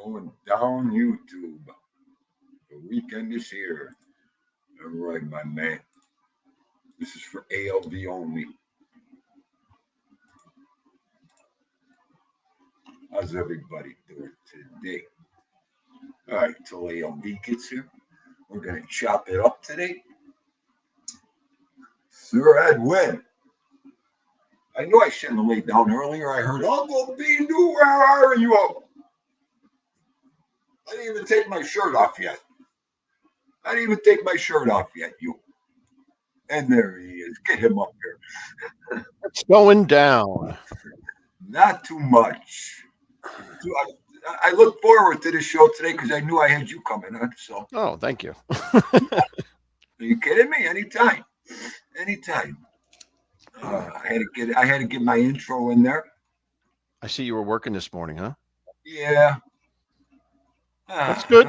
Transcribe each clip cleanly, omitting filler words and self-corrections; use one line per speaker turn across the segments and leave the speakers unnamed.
Going down YouTube. The weekend is here. All right, my man. This is for ALV only. How's everybody doing today? All right, till ALV gets here, we're going to chop it up today. Sir Edwin. I knew I shouldn't have laid down earlier. I heard, Uncle Bindu, where are you? I didn't even take my shirt off yet. You. And there he is. Get him up here.
It's going down.
Not too much. I look forward to the show today because I knew I had you coming on. So.
Oh, thank you.
Are you kidding me? Anytime. I had to get my intro in there.
I see you were working this morning, huh?
Yeah.
That's good.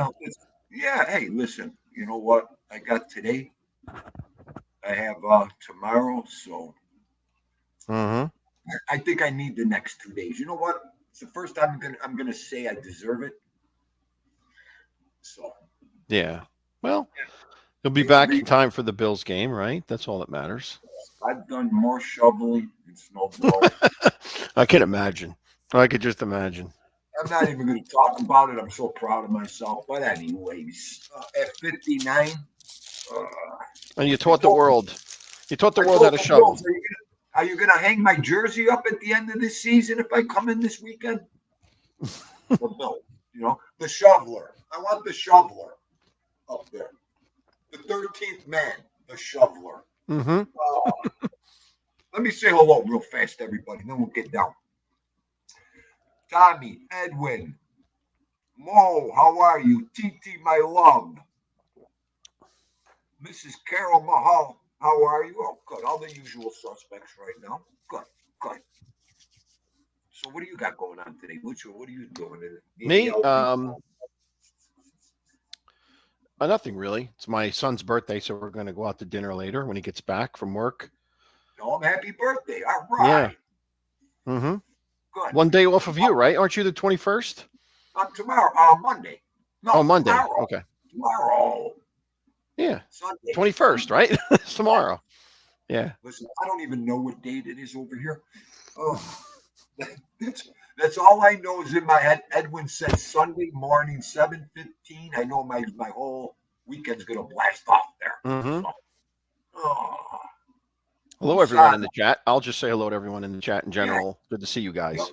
Yeah. Hey, listen. You know what I got today? I have tomorrow, so I think I need the next 2 days. You know what? It's the first time I'm gonna say I deserve it. So
yeah. Well, you'll be back in time for the Bills game, right? That's all that matters.
I've done more shoveling and snowblowing.
I can imagine. I could just imagine.
I'm not even going to talk about it. I'm so proud of myself. But anyways, at 59.
And you taught the world. You taught the world how to shovel.
Are you going to hang my jersey up at the end of this season if I come in this weekend? Or no, the shoveler. I want the shoveler up there. The 13th man, the shoveler.
Mm-hmm.
Let me say hello real fast, everybody. Then we'll get down. Tommy, Edwin, Mo, how are you? TT, my love. Mrs. Carol Mahal, how are you? Oh, good. All the usual suspects right now. Good, good. So, what do you got going on today? What are you doing?
Me? Nothing really. It's my son's birthday, so we're going to go out to dinner later when he gets back from work.
Tell him happy birthday. All right.
Yeah. Mm-hmm.
Good.
One day off of you, right? Aren't you the 21st?
Tomorrow, Monday. No,
Oh, Monday.
Tomorrow.
Okay.
Tomorrow.
Yeah.
Sunday.
21st, right? It's tomorrow. Yeah.
Listen, I don't even know what date it is over here. Oh, that's all I know is in my head. Edwin said Sunday morning, 7:15. I know my whole weekend's gonna blast off there.
Mm-hmm.
So,
hello, everyone in the chat. I'll just say hello to everyone in the chat in general. Yeah. Good to see you guys.
Yep.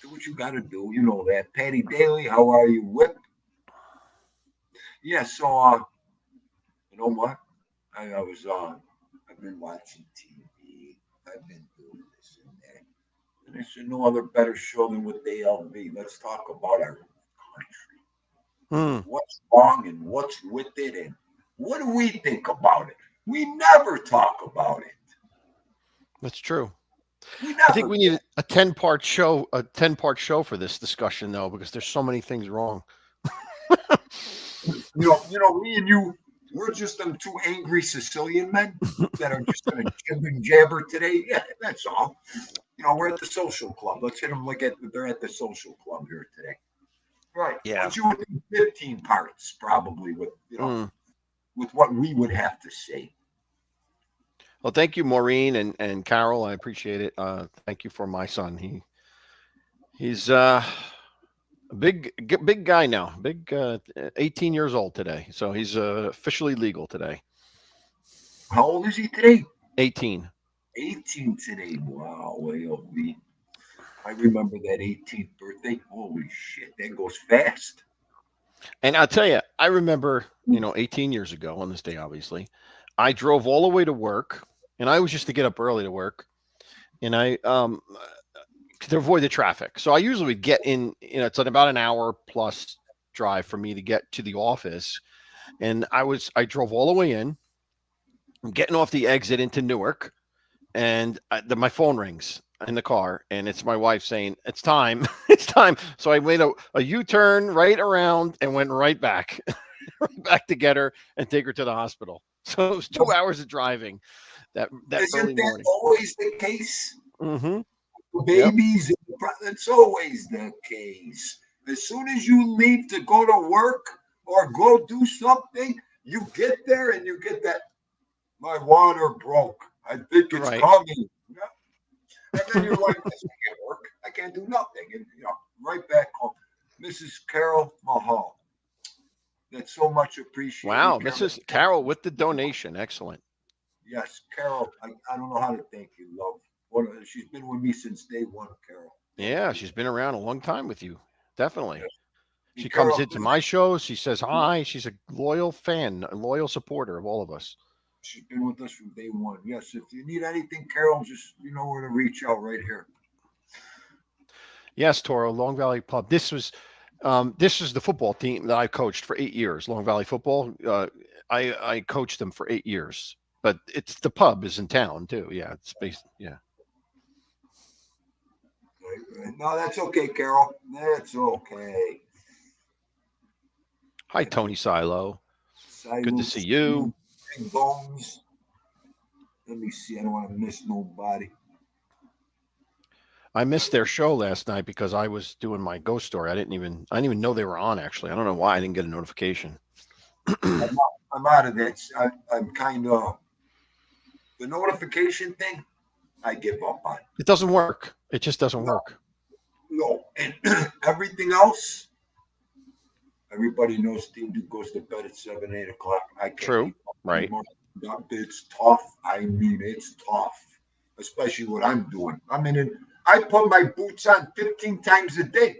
Do what you got to do. You know that. Patty Daly, how are you? Whip. Yeah, so, you know what? I've been watching TV. I've been doing this and that. And there's no other better show than with ALV. Let's talk about our country. What's wrong and what's with it and what do we think about it? We never talk about it.
That's true. I think we need a 10-part show, for this discussion, though, because there's so many things wrong.
you know, me and you, we're just them two angry Sicilian men that are just going to jib and jabber today. Yeah, that's all. You know, we're at the social club. Let's hit them like they're at the social club here today. Right.
Yeah.
But you would do 15 parts probably with, with what we would have to say.
Well, thank you, Maureen and Carol. I appreciate it. Thank you for my son. He's a big guy now. 18 years old today. So he's officially legal today.
How old is he today?
18.
18 today. Wow. I remember that 18th birthday. Holy shit, that goes fast.
And I'll tell you, I remember, 18 years ago on this day, obviously, I drove all the way to work, and I always used to get up early to work, and I to avoid the traffic. So I usually would get in, it's about an hour plus drive for me to get to the office, and I drove all the way in. I'm getting off the exit into Newark, and my phone rings in the car, and it's my wife saying, "It's time, it's time." So I made a U-turn right around and went right back, to get her and take her to the hospital. So it was 2 hours of driving that early morning.
Always the case?
Mm-hmm.
Babies, yep. That's always the case. As soon as you leave to go to work or go do something, you get there and you get that, my water broke. I think it's coming. Yeah. And then you're like, this can't work. I can't do nothing. And, right back home. Mrs. Carol Mahal. That's so much appreciated.
Wow, Mrs. Carol with the donation. Excellent.
Yes, Carol. I don't know how to thank you, love. She's been with me since day one, Carol.
Yeah, she's been around a long time with you. Definitely. Yes. She
Carol,
comes into my shows. She says hi. She's a loyal fan, a loyal supporter of all of us.
She's been with us from day one. Yes, if you need anything, Carol, just where to reach out right here.
Yes, Toro, Long Valley Pub. This was the football team that I coached for 8 years. Long Valley Football. I coached them for 8 years, but the pub is in town too. Yeah, it's based. Yeah.
No, that's okay, Carol. That's okay.
Hi, Tony Silo. Good to see you.
Big Bones. Let me see. I don't want to miss nobody.
I missed their show last night because I was doing my ghost story. I didn't even know they were on, actually. I don't know why I didn't get a notification.
I'm out of that. I'm kind of the notification thing. I give up on.
It doesn't work. It just doesn't work.
No, and everything else. Everybody knows Team Duke goes to bed at 7, 8 o'clock. I can't.
True. Right.
It's tough. I mean, it's tough, especially what I'm doing. I put my boots on 15 times a day.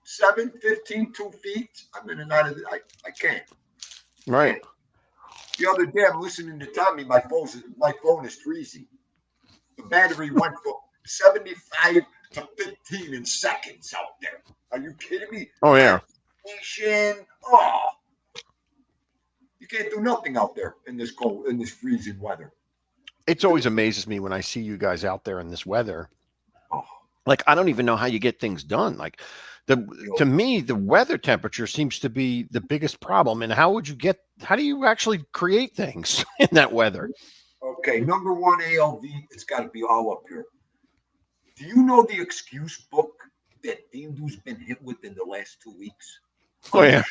7, 15, 2 feet. I'm in and out of it. I can't.
Right.
The other day, I'm listening to Tommy. My phone is freezing. The battery went from 75 to 15 in seconds out there. Are you kidding me?
Oh yeah.
Oh, you can't do nothing out there in this cold, in this freezing weather.
It's always amazes me when I see you guys out there in this weather.
Oh,
Like I don't even know how you get things done. Like to me, the weather temperature seems to be the biggest problem. And how do you actually create things in that weather?
okay, number one ALV, it's got to be all up here. Do you know the excuse book that Dindu's been hit with in the last 2 weeks?
Oh yeah.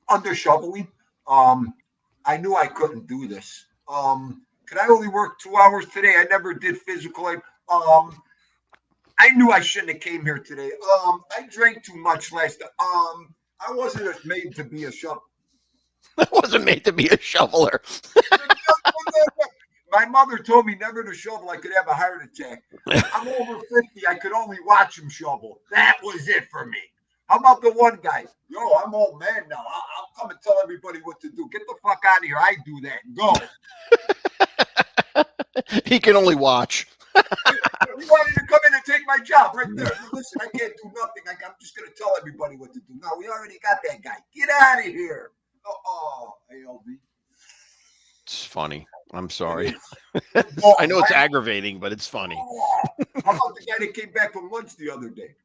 Under shoveling. I knew I couldn't do this. Could I only work 2 hours today? I never did physical. I knew I shouldn't have came here today. I drank too much last night. I wasn't made to be a shovel.
I wasn't made to be a shoveler.
My mother told me never to shovel. I could have a heart attack. I'm over 50. I could only watch him shovel. That was it for me. How about the one guy? Yo, I'm old man now. I'll come and tell everybody what to do. Get the fuck out of here. I do that. Go.
He can only watch.
He wanted to come in and take my job right there. Listen, I can't do nothing. I'm just going to tell everybody what to do. No, we already got that guy. Get out of here. Oh, ALB.
It's funny. I'm sorry.
Oh,
I know it's aggravating, but it's funny.
Oh, how about the guy that came back from lunch the other day?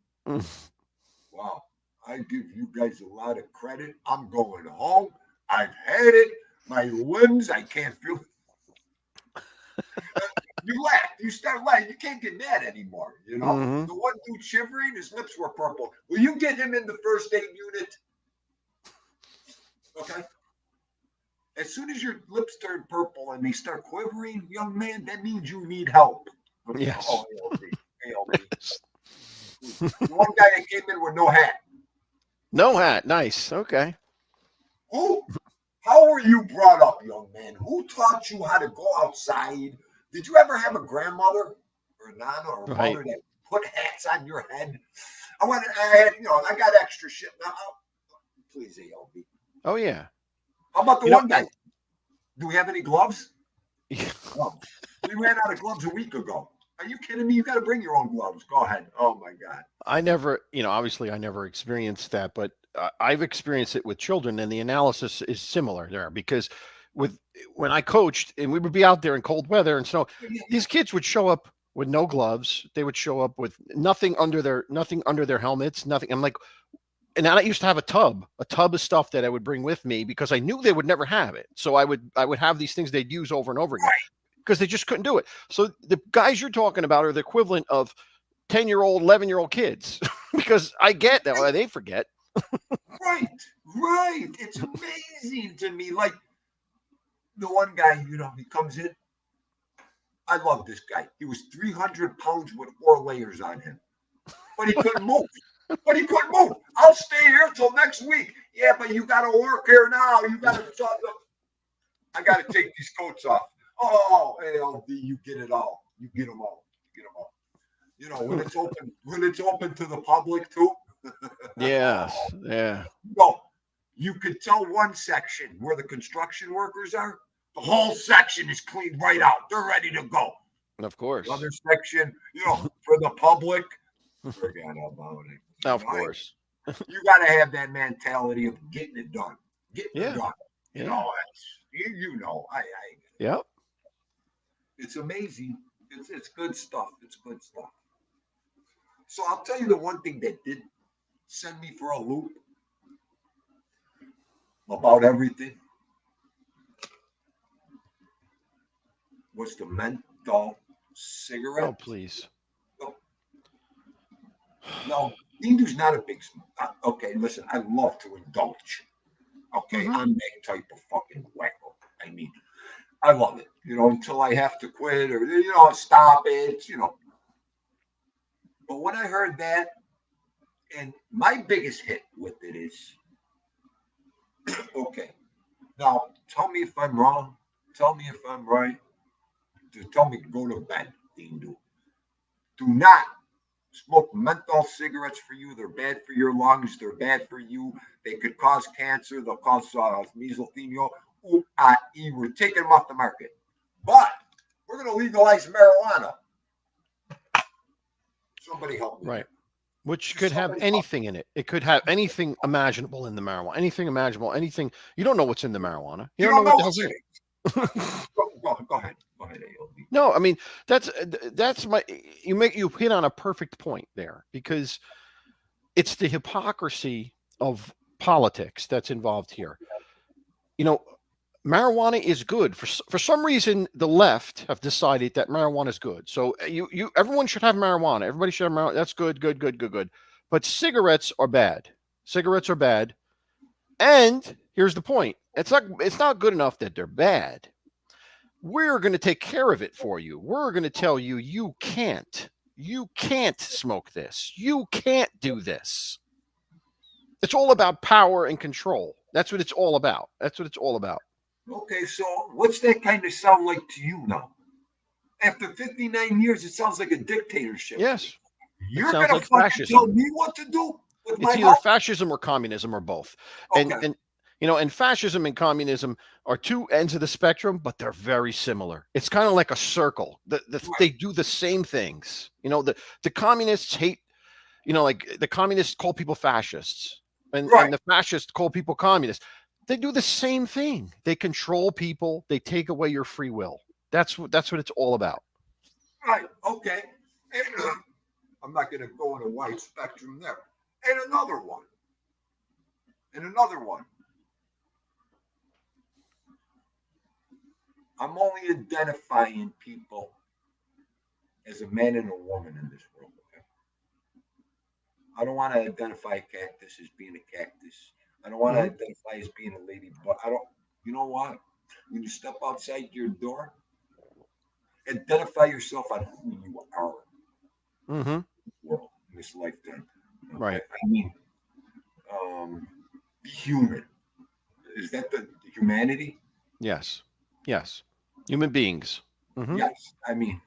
Wow. I give you guys a lot of credit. I'm going home. I've had it. My limbs, I can't feel it. You laugh. You start laughing. You can't get mad anymore. You know?
Mm-hmm.
The one dude shivering, his lips were purple. Will you get him in the first aid unit? Okay. As soon as your lips turn purple and they start quivering, young man, that means you need help.
Yes.
Oh, ALB. The one guy that came in with no hat.
No hat. Nice. Okay.
How were you brought up, young man? Who taught you how to go outside? Did you ever have a grandmother or a nana or a mother that put hats on your head? I got extra shit. Now, please, ALB.
Oh yeah.
How about the one guy? Do we have any gloves?
Yeah.
No. We ran out of gloves a week ago. Are you kidding me? You got to bring your own gloves. Go ahead. Oh my God.
I never experienced that, but I've experienced it with children, and the analysis is similar there because when I coached and we would be out there in cold weather and snow, these kids would show up with no gloves. They would show up with nothing under their helmets, nothing. I'm like, and I used to have a tub of stuff that I would bring with me because I knew they would never have it. So I would have these things they'd use over and over again because they just couldn't do it. So the guys you're talking about are the equivalent of 10-year-old, 11-year-old kids because I get that they forget.
Right. It's amazing to me. Like the one guy, he comes in. I love this guy. He was 300 pounds with 4 layers on him, but he couldn't move. I'll stay here till next week. Yeah, but you got to work here now. You got to. I got to take these coats off. Oh, ALD, you get it all. You get them all. When it's open to the public too.
Yes. Yeah.
No, you could tell one section where the construction workers are. The whole section is cleaned right out. They're ready to go.
Of course.
The other section, for the public, forget about it.
Of course.
You got to have that mentality of getting it done. It done.
Yeah.
Yep. It's amazing. It's good stuff. So I'll tell you the one thing that did send me for a loop about everything was the menthol cigarette.
Oh, please.
No, Dindu's not a big smoker. Okay, listen, I love to indulge. Okay, I'm that type of fucking wacko. I mean, I love it, until I have to quit or, stop it, But when I heard that, and my biggest hit with it is, okay, now tell me if I'm wrong. Tell me if I'm right. Just tell me to go to bed, Dindu. Do not smoke menthol cigarettes for you. They're bad for your lungs. They're bad for you. They could cause cancer. They'll cause mesothelioma. we're taking them off the market. But we're going to legalize marijuana. Somebody help me.
Right. Which could have anything in it. It could have anything imaginable in the marijuana. Anything imaginable. Anything. You don't know what's in the marijuana. You don't know what the hell's in it.
Go ahead. Go ahead, AOB.
No, I mean that's my. You hit on a perfect point there, because it's the hypocrisy of politics that's involved here. You know, marijuana is good. For some reason, the left have decided that marijuana is good. So everyone should have marijuana. Everybody should have marijuana. That's good. But cigarettes are bad. Cigarettes are bad. And here's the point. It's not good enough that they're bad. We're going to take care of it for you. We're going to tell you you can't smoke this. You can't do this. It's all about power and control. That's what it's all about.
Okay, so what's that kind of sound like to you now? After 59 years, it sounds like a dictatorship.
Yes.
You're going to fucking tell me what to do with my
It's either fascism or communism or both.
Okay.
And fascism and communism are two ends of the spectrum, but they're very similar. It's kind of like a circle. They do the same things. The communists hate, like the communists call people fascists, and the fascists call people communists. They do the same thing. They control people. They take away your free will. That's what it's all about.
Right. Okay. And, I'm not going to go in a wide spectrum there. And another one. I'm only identifying people as a man and a woman in this world. Okay? I don't want to identify a cactus as being a cactus. I don't want to identify as being a lady, but you know what? When you step outside your door, identify yourself on who you are.
Mm-hmm.
World, in this lifetime. Okay?
Right.
I mean, be human. Is that the humanity?
Yes. Human beings. Mm-hmm.
Yes. I mean,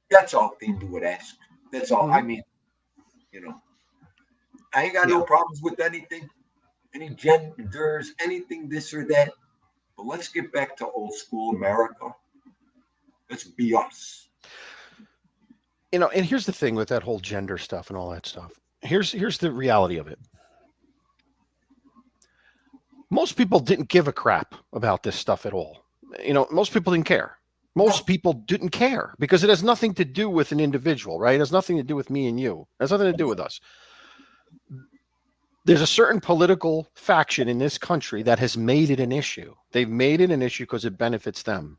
that's all thing to would ask. That's all. I mean, I ain't got no problems with anything. Any genders, anything this or that. But let's get back to old school America. Let's be us.
And here's the thing with that whole gender stuff and all that stuff. Here's the reality of it. Most people didn't give a crap about this stuff at all. Most people didn't care. Most people didn't care because it has nothing to do with an individual, right? It has nothing to do with me and you. It has nothing to do with us. There's a certain political faction in this country that has made it an issue. They've made it an issue because it benefits them.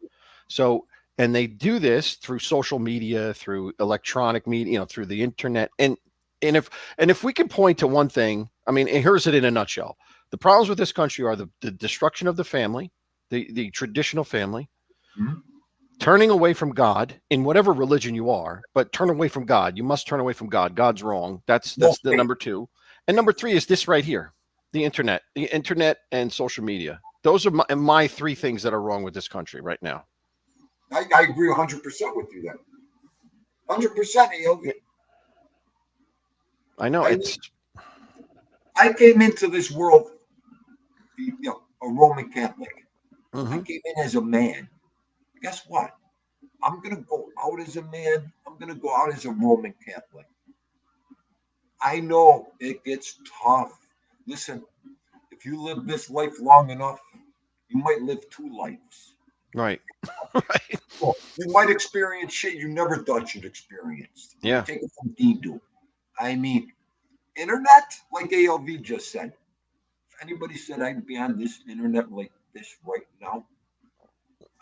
So, and they do this through social media, through electronic media, through the internet. And if we can point to one thing, I mean, and here's it in a nutshell. The problems with this country are the destruction of the family, the traditional family, turning away from God in whatever religion you are, but turn away from God. You must turn away from God. God's wrong. That's the number two. And number three is this right here, the internet and social media. Those are my three things that are wrong with this country right now.
I agree 100% with you then. 100%, AOV.
I know.
I came into this world, a Roman Catholic.
Mm-hmm.
I came in as a man. Guess what? I'm going to go out as a man. I'm going to go out as a Roman Catholic. I know it gets tough. Listen, if you live this life long enough, you might live two lives.
Right.
Well, you might experience shit you never thought you'd experience.
Yeah.
Take it from Dido. I mean, internet, like ALV just said. If anybody said I'd be on this internet like this right now,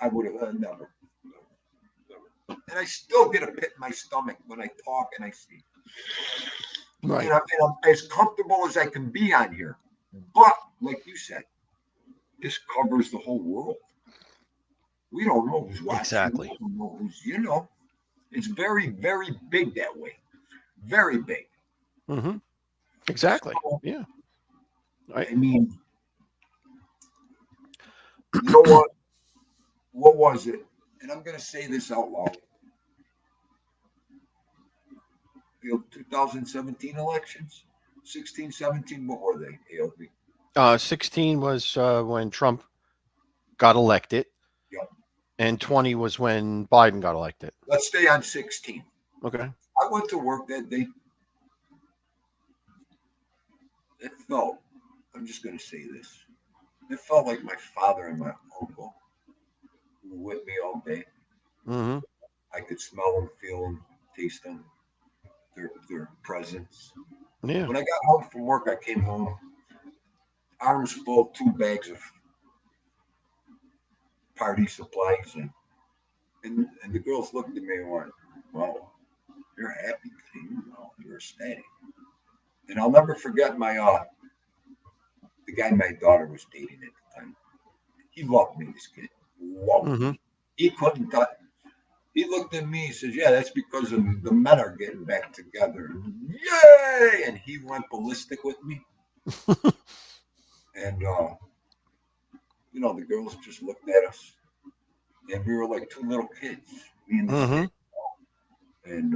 I would have never. And I still get a pit in my stomach when I talk and I see.
Right.
And I'm as comfortable as I can be on here. But, like you said, this covers the whole world. We don't know who's watching.
Exactly.
We don't know who's, it's very, very big that way. Very big.
Mm-hmm. Exactly.
So,
yeah.
I mean, you know what? What was it? And I'm going to say this out loud. The 2017 elections, 16, 17, what were they, ALB?
16 was when Trump got elected,
Yep.
and 20 was when Biden got elected.
Let's stay on 16.
Okay.
I went to work that day. It felt, I'm just going to say this. It felt like my father and my uncle were with me all day.
Mm-hmm.
I could smell them, feel them, taste them, their presence.
Yeah.
When I got home from work, I came home, arms full, 2 bags of party supplies, and the girls looked at me and went, "Wow, you're happy today. You're ecstatic." And I'll never forget the guy my daughter was dating at the time. He loved me, this kid. Loved
Mm-hmm.
me. He couldn't he looked at me and says, "Yeah, that's because the men are getting back together." Yay! And he went ballistic with me. And the girls just looked at us. And we were like 2 little kids. Me and this
Mm-hmm.
kid. And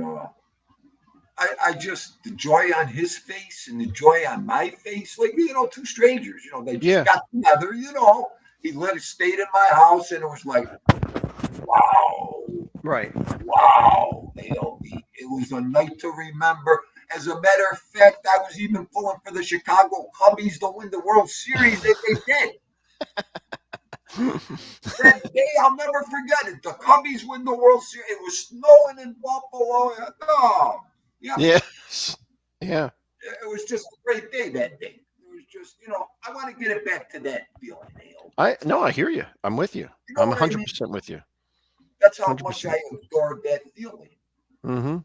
I just, the joy on his face and the joy on my face, like, 2 strangers, they just
Yeah.
got together, He stayed in my house, and it was like, wow,
Right.
wow, ALB. It was a night to remember. As a matter of fact, I was even pulling for the Chicago Cubbies to win the World Series if they did. That day, I'll never forget it. The Cubbies win the World Series. It was snowing in Buffalo. Oh, yeah.
Yes. Yeah.
It was just a great day that day. It was just, I want to get it back to that feeling, Neil.
I hear you. I'm with you. I'm 100% with you.
That's how
100%.
much I adored that feeling.
Mm-hmm.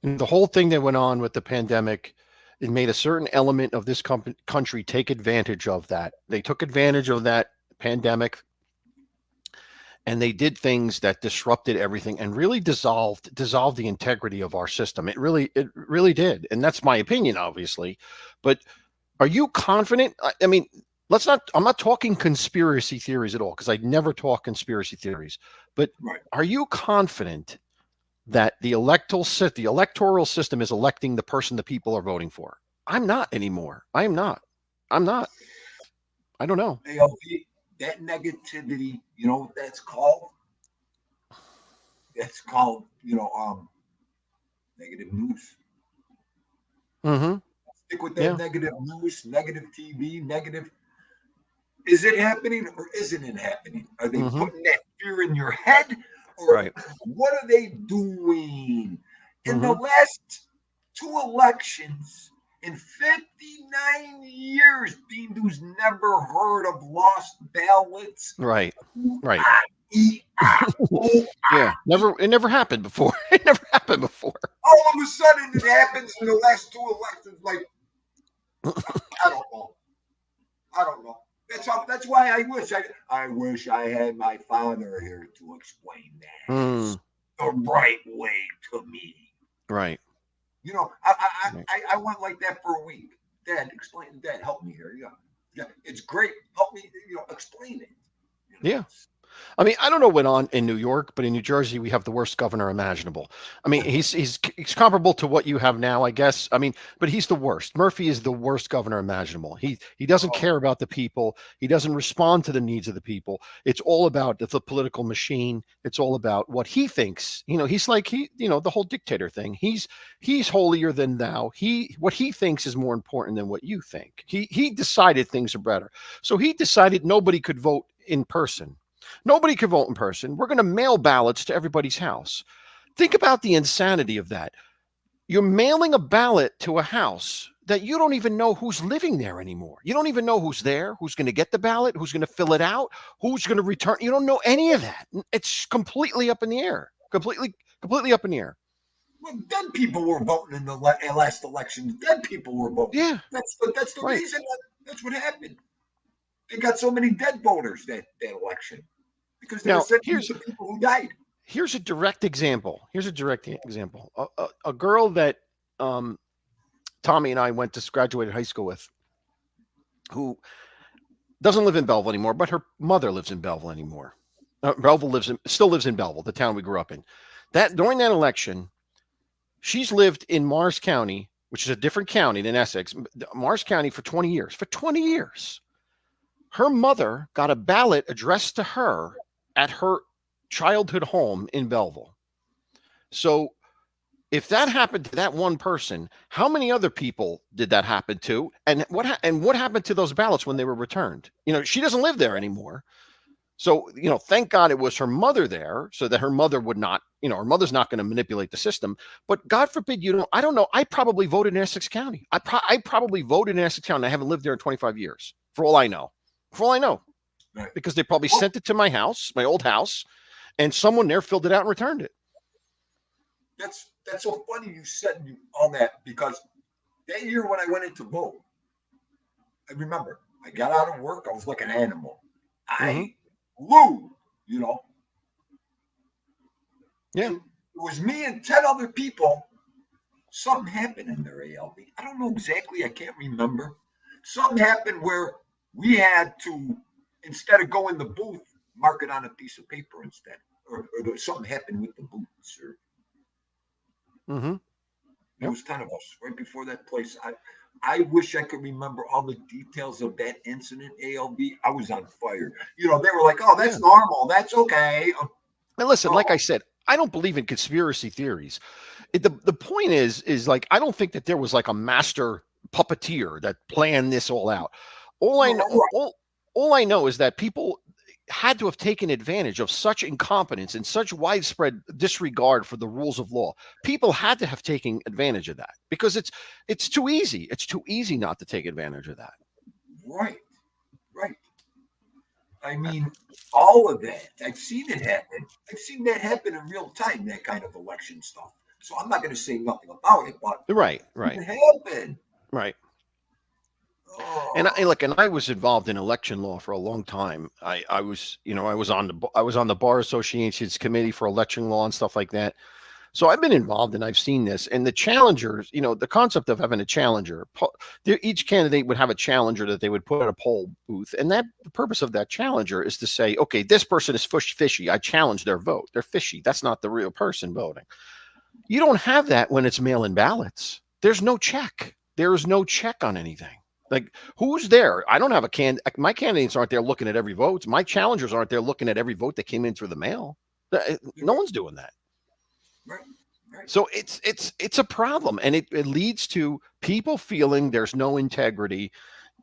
And the whole thing that went on with the pandemic, it made a certain element of this country take advantage of that. They took advantage of that pandemic, and they did things that disrupted everything and really dissolved the integrity of our system. It really did. And that's my opinion, obviously. But are you confident? I mean, I'm not talking conspiracy theories at all, because I never talk conspiracy theories. But
Right.
Are you confident that the electoral system is electing the person the people are voting for? I'm not anymore. I am not. I'm not. I don't know.
ALB, that negativity, you know what that's called? That's called, negative news.
Mm-hmm.
Stick with that negative news, negative TV, negative. Is it happening or isn't it happening? Are they putting that fear in your head? Or what are they doing? In the last 2 elections, in 59 years, Dean Du's never heard of lost ballots.
Right. Yeah. It never happened before. It never happened before.
All of a sudden, it happens in the last 2 elections. Like, I don't know. That's why I wish I had my father here to explain that the right way to me.
Right.
I went like that for a week. Dad, help me here. Yeah, it's great. Help me, explain it.
Yeah. I mean, I don't know what went on in New York, but in New Jersey, we have the worst governor imaginable. I mean, he's comparable to what you have now, I guess. I mean, but he's the worst. Murphy is the worst governor imaginable. He doesn't care about the people. He doesn't respond to the needs of the people. It's all about the political machine. It's all about what he thinks. He's like the whole dictator thing. He's holier than thou. What he thinks is more important than what you think. He decided things are better. So he decided nobody could vote in person. Nobody could vote in person. We're going to mail ballots to everybody's house. Think about the insanity of that. You're mailing a ballot to a house that you don't even know who's living there anymore. You don't even know who's there, who's going to get the ballot, who's going to fill it out, who's going to return. You don't know any of that. It's completely up in the air. Completely up in the air.
Well, dead people were voting in the last election. Dead people were voting.
Yeah.
That's the reason. That's what happened. They got so many dead voters that election. Because they were sending the people who died.
Here's a direct example. A girl that Tommy and I graduated high school with, who doesn't live in Belleville anymore, but her mother lives in Belleville anymore. Still lives in Belleville, the town we grew up in. During that election, she's lived in Morris County, which is a different county than Essex, Morris County, for 20 years. For 20 years. her mother got a ballot addressed to her at her childhood home in Belleville. So if that happened to that one person, how many other people did that happen to? And what happened to those ballots when they were returned? She doesn't live there anymore. So, thank God it was her mother there so that her mother would not, her mother's not going to manipulate the system. But God forbid, I don't know. I probably voted in Essex County. I probably voted in Essex County. I haven't lived there in 25 years, for all I know.
Right.
Because they probably sent it to my house, my old house, and someone there filled it out and returned it.
That's so funny you said all that, because that year when I went into vote, I remember I got out of work. I was like an animal. I flew,
Yeah.
And it was me and 10 other people. Something happened in their ALB. I don't know exactly. I can't remember. Something happened where we had to, instead of go in the booth, mark it on a piece of paper instead. Or something happened with the booths. There was 10 of us right before that place. I wish I could remember all the details of that incident, ALB. I was on fire. They were like, oh, that's normal. That's okay.
And listen, like I said, I don't believe in conspiracy theories. The point is like, I don't think that there was like a master puppeteer that planned this all out. All I know is that people had to have taken advantage of such incompetence and such widespread disregard for the rules of law. People had to have taken advantage of that because it's too easy. It's too easy not to take advantage of that.
Right. I mean, all of that. I've seen it happen. I've seen that happen in real time, that kind of election stuff. So I'm not going to say nothing about it, but
right.
It happened.
Right.
Oh.
And I was involved in election law for a long time. I was on the Bar Association's committee for election law and stuff like that. So I've been involved and I've seen this. And the challengers, the concept of having a challenger, each candidate would have a challenger that they would put at a poll booth. And the purpose of that challenger is to say, okay, this person is fishy. I challenge their vote. They're fishy. That's not the real person voting. You don't have that when it's mail-in ballots. There's no check. There is no check on anything. Like, who's there? I don't have my candidates aren't there looking at every vote. My challengers aren't there looking at every vote that came in through the mail. No one's doing that.
Right.
So it's a problem, and it leads to people feeling there's no integrity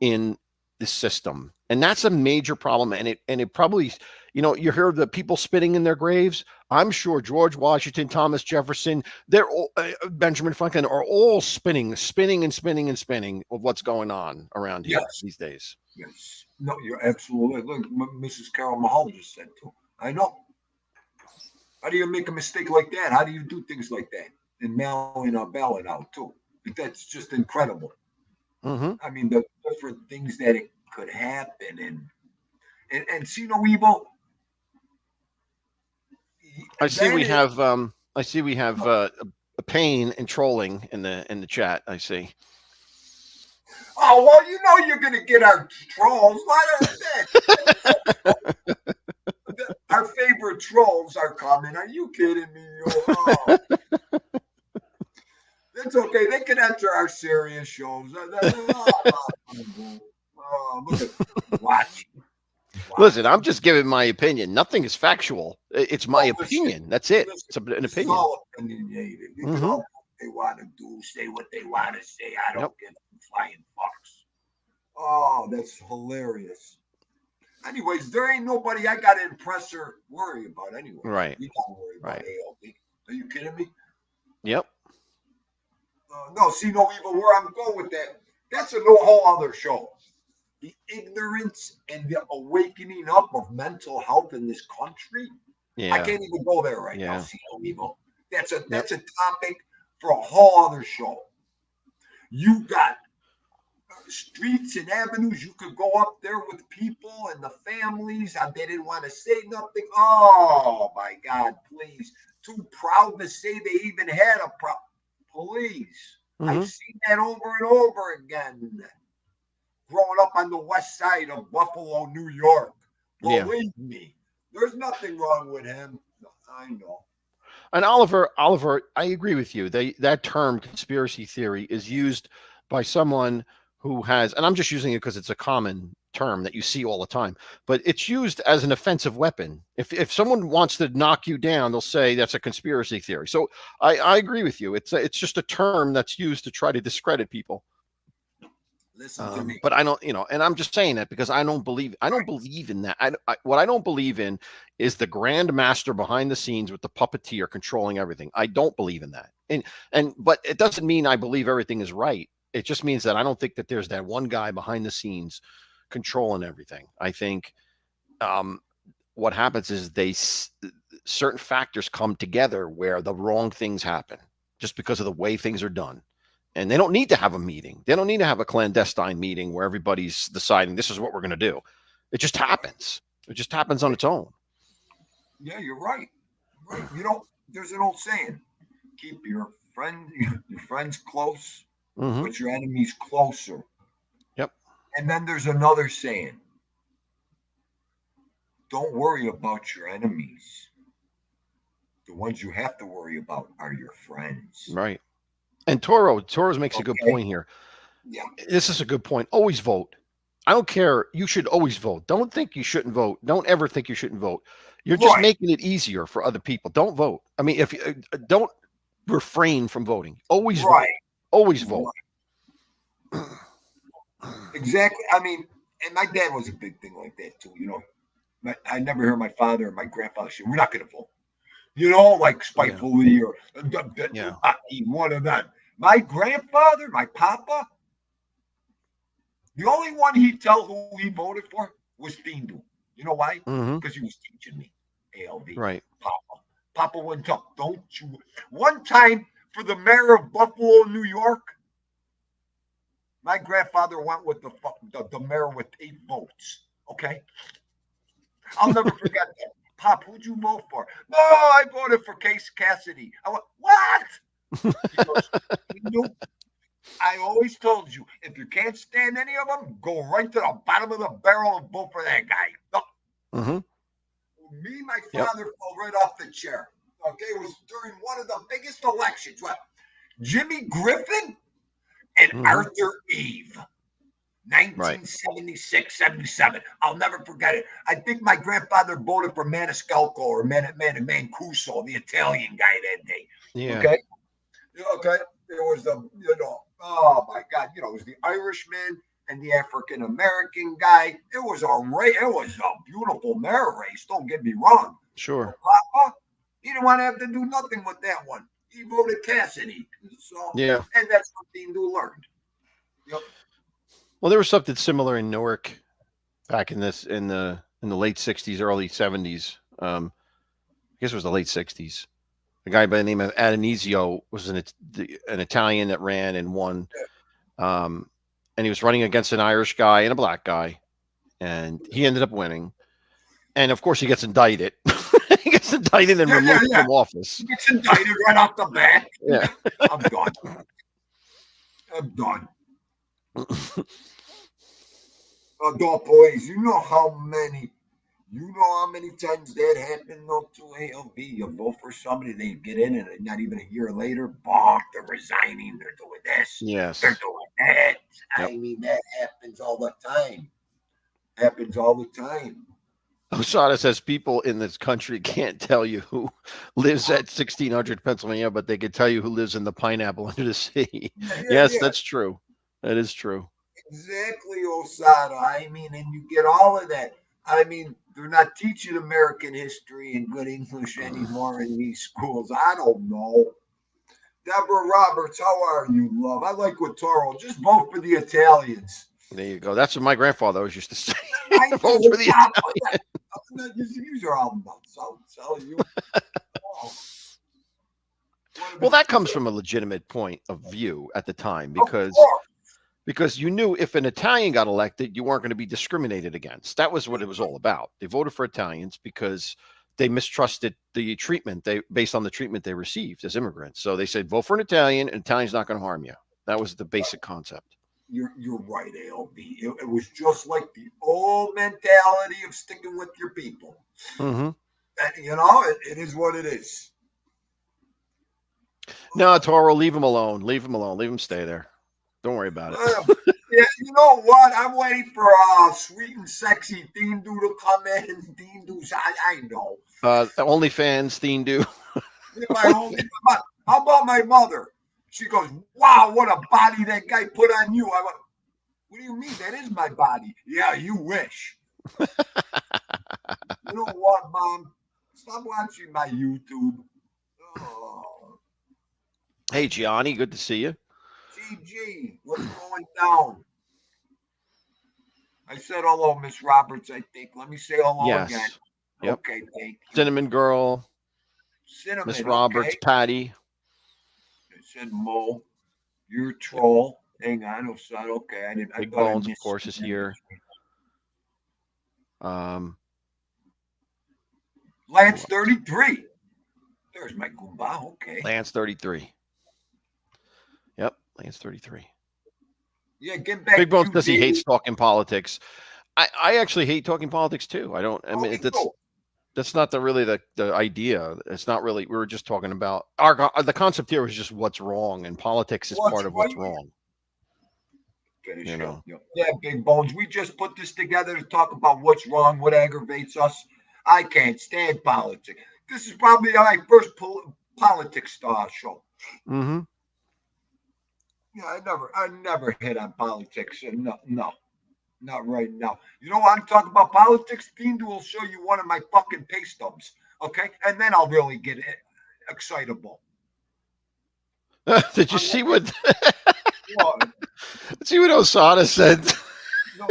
in the system, and that's a major problem. And it probably, you hear the people spitting in their graves. I'm sure George Washington, Thomas Jefferson, they're all, Benjamin Franklin are all spinning of what's going on around here these days.
Yes. No, you're absolutely. Look, Mrs. Carol Mahal just said too. I know. How do you make a mistake like that? How do you do things like that and mail in a ballot out too? That's just incredible. I mean, the different things that it could happen and see no evil.
I see we have a pain and trolling in the chat. I see.
Oh well, you're gonna get our trolls. Like I said, our favorite trolls are coming. Are you kidding me? Oh. It's okay. They can enter our serious shows. Look at watch.
Listen, I'm just giving my opinion. Nothing is factual. It's my opinion. That's it. It's an opinion.
It's all opinionated. They can all do what they want to do, say what they want to say. I don't give a flying fucks. Oh, that's hilarious. Anyways, there ain't nobody I got to impress or worry about anyway.
Right.
You don't worry about ALB. Are you kidding me?
Yep.
No, see no evil. Where I'm going with that, that's a whole other show. The ignorance and the awakening up of mental health in this country.
Yeah.
I can't even go there right now.
Yeah.
See no evil. That's a topic for a whole other show. You got streets and avenues. You could go up there with people and the families. They didn't want to say nothing. Oh my God, please. Too proud to say they even had a police. I've seen that over and over again. Growing up on the west side of Buffalo, New York. Believe me, there's nothing wrong with him. I know.
And Oliver, I agree with you. That term conspiracy theory is used by someone who has, and I'm just using it because it's a common term that you see all the time, but it's used as an offensive weapon. If someone wants to knock you down, they'll say that's a conspiracy theory. So I agree with you. It's just a term that's used to try to discredit people.
Listen to me.
But I don't, and I'm just saying that because I don't believe in that. What I don't believe in is the grand master behind the scenes with the puppeteer controlling everything. I don't believe in that. But it doesn't mean I believe everything is right. It just means that I don't think that there's that one guy behind the scenes controlling everything. I think what happens is certain factors come together where the wrong things happen just because of the way things are done. And they don't need to have a meeting. They don't need to have a clandestine meeting where everybody's deciding this is what we're going to do. It just happens. It just happens on its own.
Yeah, you're right. Right. There's an old saying: keep your friends close, put your enemies closer.
Yep.
And then there's another saying: don't worry about your enemies. The ones you have to worry about are your friends.
Right. And Torres makes a good point here.
Yeah.
This is a good point. Always vote. I don't care. You should always vote. Don't think you shouldn't vote. Don't ever think you shouldn't vote. You're just making it easier for other people. Don't vote. I mean, if you don't refrain from voting, always vote. Always vote.
Right. Exactly. I mean, and my dad was a big thing like that too. I never heard my father or my grandfather say, "We're not going to vote." Like spitefully or one of them. My grandfather, my papa, the only one he'd tell who he voted for was Fiendl. You know why? Because he was teaching me ALV.
Right.
Papa wouldn't tell. Don't you? One time for the mayor of Buffalo, New York, my grandfather went with the mayor with 8 votes. Okay. I'll never forget that. Pop, who'd you vote for? No, I voted for Case Cassidy. I went, what? He goes, I always told you, if you can't stand any of them, go right to the bottom of the barrel and vote for that guy. No. My father fell right off the chair. Okay, it was during one of the biggest elections. What? Jimmy Griffin and Arthur Eve. 1976, 77. I'll never forget it. I think my grandfather voted for Maniscalco or Mancuso, the Italian guy that day.
Yeah.
Okay. It was oh my God, it was the Irishman and the African American guy. It was a beautiful mayor race. Don't get me wrong.
Sure.
Papa, he didn't want to have to do nothing with that one. He voted Cassidy. So
yeah,
and that's what Fiendl learned. Yep.
Well, there was something similar in Newark back in the late 60s, early 70s. I guess it was the late 60s. A guy by the name of Adonisio was an Italian that ran and won. And he was running against an Irish guy and a black guy. And he ended up winning. And, of course, he gets indicted. He gets indicted and removed from office.
He gets indicted right off the bat.
Yeah.
I'm done. Adult boys, you know how many times that happened though to ALB. You vote for somebody, they get in, and not even a year later, bonk, they're resigning, they're doing this, they're doing that. Yep. I mean, that happens all the time.
Osada says people in this country can't tell you who lives at 1600 Pennsylvania, but they can tell you who lives in the pineapple under the sea. Yes, that's true. That is true.
Exactly, Osada. I mean, and you get all of that. I mean, they're not teaching American history and good English anymore in these schools. I don't know. Deborah Roberts, how are you, love? I like what Toro. Just vote for the Italians.
There you go. That's what my grandfather always used to say.
Vote for the Italians. These are all nuts. I'll tell you.
Well, that comes from a legitimate point of view at the time because you knew if an Italian got elected, you weren't going to be discriminated against. That was what it was all about. They voted for Italians because they mistrusted the treatment based on the treatment they received as immigrants. So they said, vote for an Italian, and Italian's not going to harm you. That was the basic concept.
You're right, ALB. It was just like the old mentality of sticking with your people.
Mm-hmm.
And, it is what it is.
No, Toro, leave him alone. Leave him alone. Leave him stay there. Don't worry about it.
Yeah, you know what? I'm waiting for sweet and sexy Dean Doo to come in. Dean Doo's, I know.
OnlyFans theme do.
Yeah, my only, how about my mother? She goes, "Wow, what a body that guy put on you." I went, "What do you mean? That is my body." Yeah, you wish. You know what, Mom? Stop watching my YouTube. Oh,
Hey, Gianni, good to see you.
GG, what's going down? I said hello, Miss Roberts, I think. Let me say hello again.
Yes. Yep.
Okay, thank you.
Cinnamon Girl,
Cinnamon,
Miss Roberts,
okay.
Patty.
I said Mo, you're a troll. Hang on, oh, son. Okay, I didn't. I
Big
thought I
Bones, of
missed
course, is
something.
here.
Lance 33. There's my Goomba. Okay.
Lance 33. Yep, Lance 33.
Yeah, get back
Big
to
Bones
you,
says he
Dave.
hates talking politics. I actually hate talking politics too. I don't. I
Oh,
mean,
me too.
that's not the idea. It's not really. We were just talking about the concept here was just what's wrong, and politics is
What's
part of what's
right?
wrong.
Finish
You
up.
know.
Yeah, Big Bones. We just put this together to talk about what's wrong, what aggravates us. I can't stand politics. This is probably my first politics show.
Mm-hmm.
Yeah, I never hit on politics. No, no, not right now. You know what I'm talking about politics? Dean will show you one of my fucking pay stubs, okay? And then I'll really get excitable.
Did you
I'm
see
like,
what?
what?
See what Osada said?
No.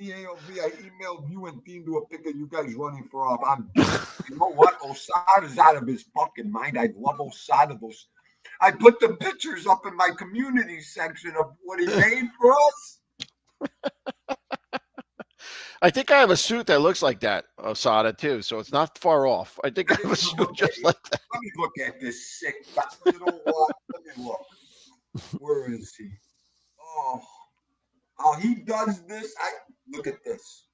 EAOV, I emailed you and Dean to a pic of you guys running for off. I'm done. You know what? Osada's out of his fucking mind. I love Osada. I put the pictures up in my community section of what he made for us.
I think I have a suit that looks like that, Osada, too. So it's not far off. I think I have a suit just like that.
Let me look at this sick. You know what? Let me look. Where is he? Oh, how he does this. I look at this.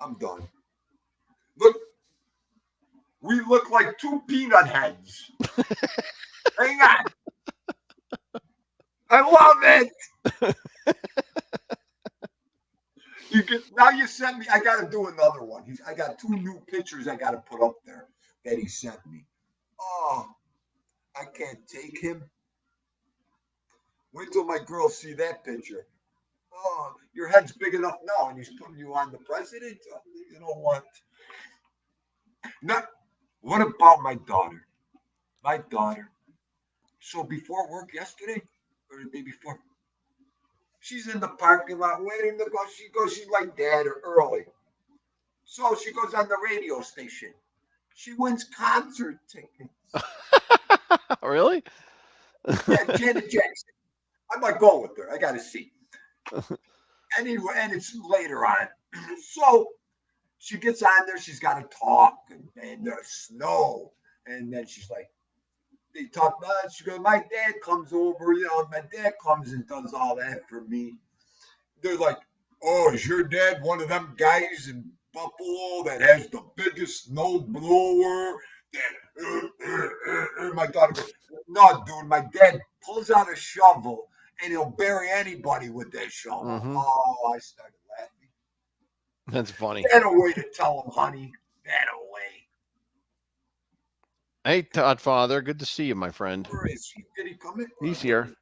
I'm done. Look, we look like two peanut heads. Hang on. I love it. Now you sent me. I got to do another one. I got two new pictures I got to put up there that he sent me. Oh, I can't take him. Wait till my girls see that picture. Oh, your head's big enough now, and he's putting you on the president. You know what? Not. What about my daughter? My daughter. So before work yesterday, or the day before, she's in the parking lot waiting to go. She's like Dad early. So she goes on the radio station. She wins concert tickets.
Really?
Yeah, Janet Jackson. I might go with her. I got to see. Anyway, and it's later on. So she gets on there. She's got to talk, and there's snow. And then she's like, they talk about it. She goes, my dad comes over. My dad comes and does all that for me. They're like, oh, is your dad one of them guys in Buffalo that has the biggest snow blower? My daughter goes, no, dude, my dad pulls out a shovel and he'll bury anybody with that shovel.
Mm-hmm.
Oh, I started laughing.
That's funny.
That a way to tell him, honey. That a way.
Hey, Todd Father. Good to see you, my friend.
Where is he? Did he come in?
He's here.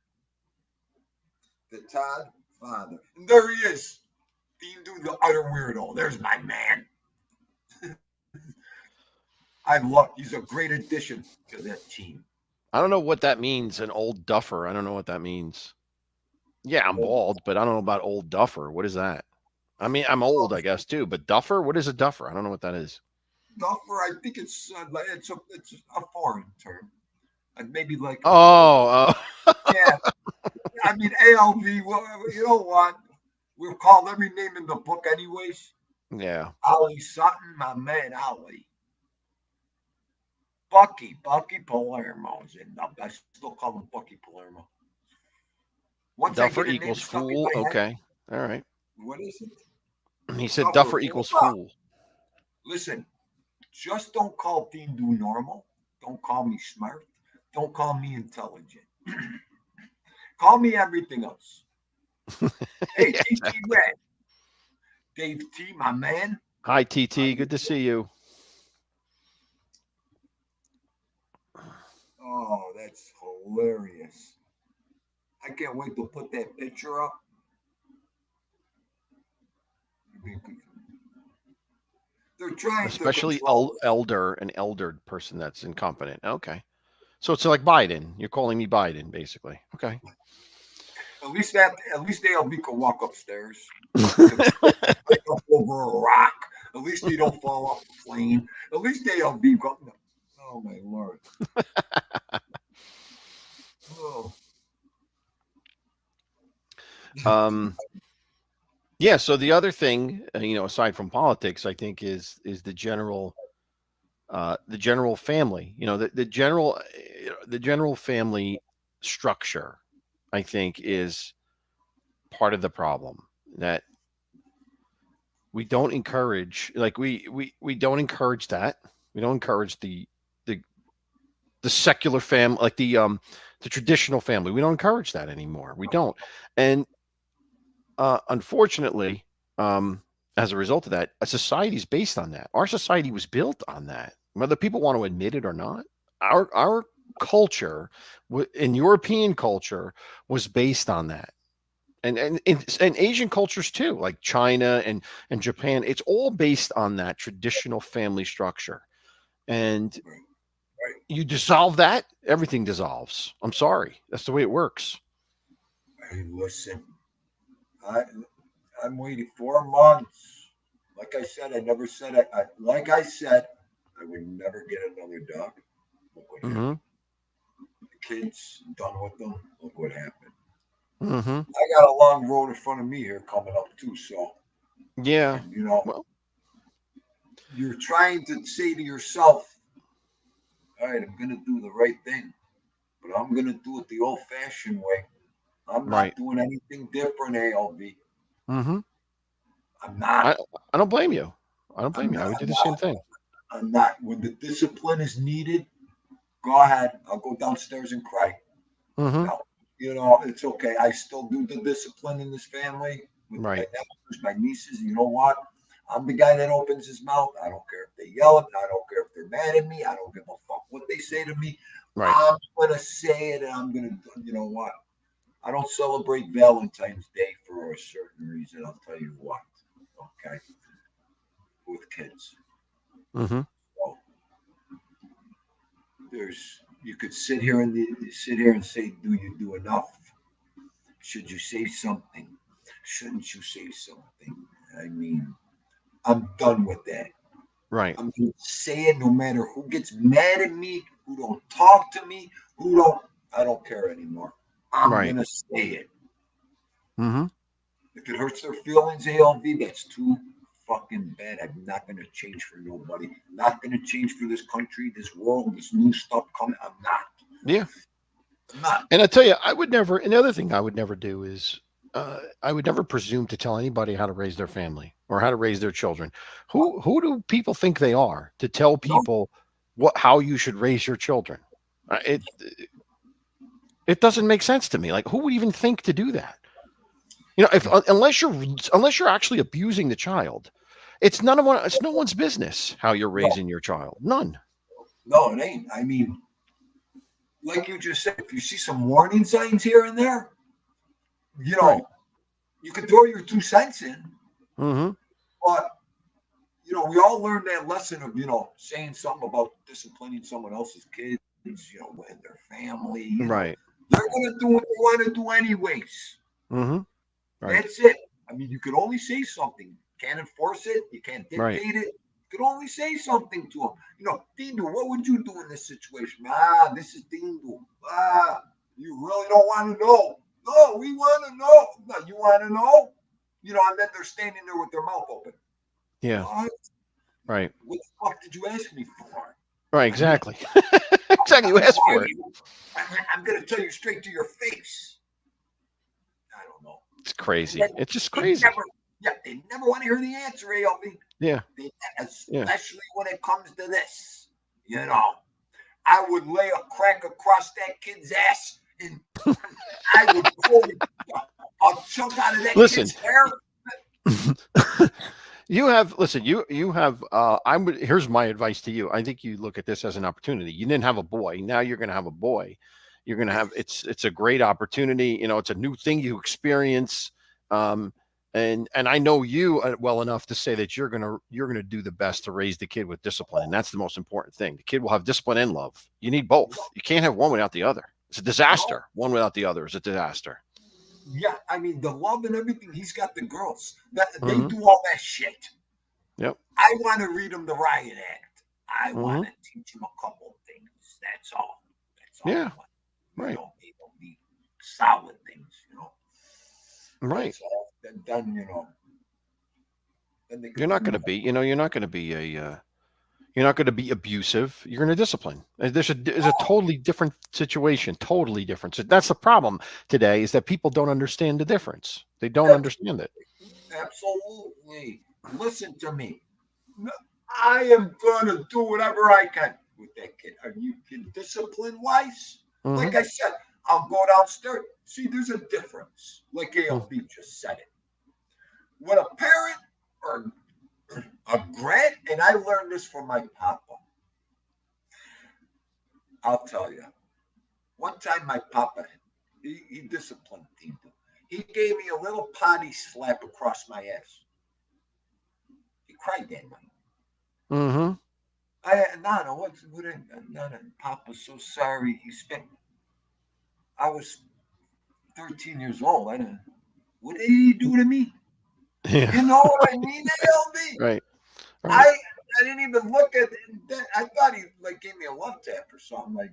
The Todd Father. And there he is. Dean Doo, the utter weirdo. There's my man. He's a great addition to that team.
I don't know what that means, an old duffer. I don't know what that means. Yeah, I'm bald, but I don't know about old duffer. What is that? I mean, I'm old, I guess, too, but duffer? What is a duffer? I don't know what that is.
Duffer, I think it's a foreign term. Maybe like
yeah.
I mean ALV. Well, you know what? We're called every name in the book, anyways.
Yeah.
Ollie Sutton, my man, Ollie. Bucky Palermo's in the I still call him Bucky Palermo.
Duffer equals fool. Okay. All right.
What is it?
He said Duffer equals fool.
Listen, just don't call Dean Doo normal. Don't call me smart. Don't call me intelligent. Call me everything else. Hey, TT Red, Dave T, my man.
Hi,
How
TT.
you
Good to
doing?
see you.
Oh, that's hilarious. I can't wait to put that picture up. They're trying to
Especially
control us.
an elder person that's incompetent. Okay. So it's like Biden. You're calling me Biden, basically. Okay.
At least ALB can walk upstairs. He can pick up over a rock. At least they don't fall off the plane. At least ALB go. Oh my lord. Oh.
um, yeah. So the other thing, aside from politics, I think is the general family. The general family structure. I think is part of the problem that we don't encourage. Like we don't encourage that. We don't encourage the the secular family, like the traditional family. We don't encourage that anymore. We don't. And unfortunately, um, as a result of that, a society is based on that. Our society was built on that, whether people want to admit it or not. Our culture, in European culture, was based on that, and Asian cultures too, like China and Japan. It's all based on that traditional family structure, and
Right.
you dissolve that, everything dissolves. I'm sorry, that's the way it works.
Hey, listen. I I'm waiting 4 months. Like I said, I never said it. Like I said, I would never get another dog. Look what
Hmm.
happened. The kids, done with them. Look what happened.
Hmm.
I got a long road in front of me here coming up too. So,
Yeah.
and
Well,
you're trying to say to yourself, all right, I'm going to do the right thing, but I'm going to do it the old fashioned way. I'm
right.
not doing anything different, ALB.
Hmm.
I'm not.
I I don't blame you. I don't
I'm
blame you. I
not.
would do
I'm
the same
not.
thing.
I'm not. When the discipline is needed, go ahead. I'll go downstairs and cry.
Hmm.
No, it's okay. I still do the discipline in this family with my
Right.
nephews, my nieces. You know what? I'm the guy that opens his mouth. I don't care if they yell at me. I don't care if they're mad at me. I don't give a fuck what they say to me.
Right.
I'm gonna say it, and I'm gonna. You know what? I don't celebrate Valentine's Day for a certain reason. I'll tell you what. Okay, with kids.
Hmm.
So you could sit here and say, do you do enough? Should you say something? Shouldn't you say something? I mean, I'm done with that.
Right.
I'm gonna say it no matter who gets mad at me, who don't talk to me, who don't. I don't care anymore. I'm
Right.
gonna say it.
Hmm.
If it hurts their feelings, ALV, that's too fucking bad. I'm not gonna change for nobody. I'm not gonna change for this country, this world, this new stuff coming. I'm not.
Yeah.
I'm not.
And I tell you, I would never. Another thing I would never do is I would never presume to tell anybody how to raise their family or how to raise their children. Who do people think they are to tell
No,
people how you should raise your children? It doesn't make sense to me. Like, who would even think to do that? If unless you're actually abusing the child, it's no one's business how you're
no,
raising your child. None.
no, it ain't. I mean, like you just said, if you see some warning signs here and there, you
Right.
know, you can throw your 2 cents in,
Hmm.
but we all learned that lesson of saying something about disciplining someone else's kids, and their family.
Right.
They're gonna do what they want to do anyways.
Hmm. Right.
That's it. I mean, you could only say something. Can't enforce it. You can't
Right.
dictate it. You could only say something to them. Dindu, what would you do in this situation? This is Dindu. You really don't want to know. No, we want to know. No, you want to know? And then they're standing there with their mouth open.
Yeah.
What?
Right.
What the fuck did you ask me for?
Right.
I mean,
Exactly. Exactly. You asked for it.
I'm going to tell you straight to your face. I don't know.
It's crazy.
They,
It's just
they
crazy.
never, yeah, they never want to hear the answer, ALV.
Yeah. Yeah.
Especially when it comes to this. I would lay a crack across that kid's ass, and I would pull it. a chunk out of that
Listen.
kid's hair.
You have listen. You have. Here's my advice to you. I think you look at this as an opportunity. You didn't have a boy. Now you're going to have a boy. You're going to have. It's a great opportunity. You know, it's a new thing you experience. And I know you well enough to say that you're gonna do the best to raise the kid with discipline, and that's the most important thing. The kid will have discipline and love. You need both. You can't have one without the other. It's a disaster. One without the other is a disaster.
Yeah, I mean the love and everything. He's got the girls. That they
Mhm.
do all that shit.
Yep.
I want to read him the Riot Act. I want to teach him a couple things. That's all. That's all.
Yeah.
You
Right.
know, they don't need solid things. You know.
Right.
That's all. Then you know. Then they
You're not going to be. You know, you're not going to be a. You're not going to be abusive. You're going to discipline. There's a totally different situation. Totally different. So that's the problem today is that people don't understand the difference. They don't understand it.
Absolutely. Listen to me. I am gonna do whatever I can with that kid. Are you discipline wise? Like I said, I'll go downstairs. See, there's a difference. Like ALB just said it. When a parent or a grant, and I learned this from my papa. I'll tell you. One time my papa, he disciplined people. He gave me a little potty slap across my ass. He cried that night.
Mm-hmm.
Nana, Nana, Papa's so sorry. I was 13 years old. What did he do to me?
Yeah.
You know what I mean, ALB?
Right.
I didn't even look at that. I thought he like gave me a love tap or something. Like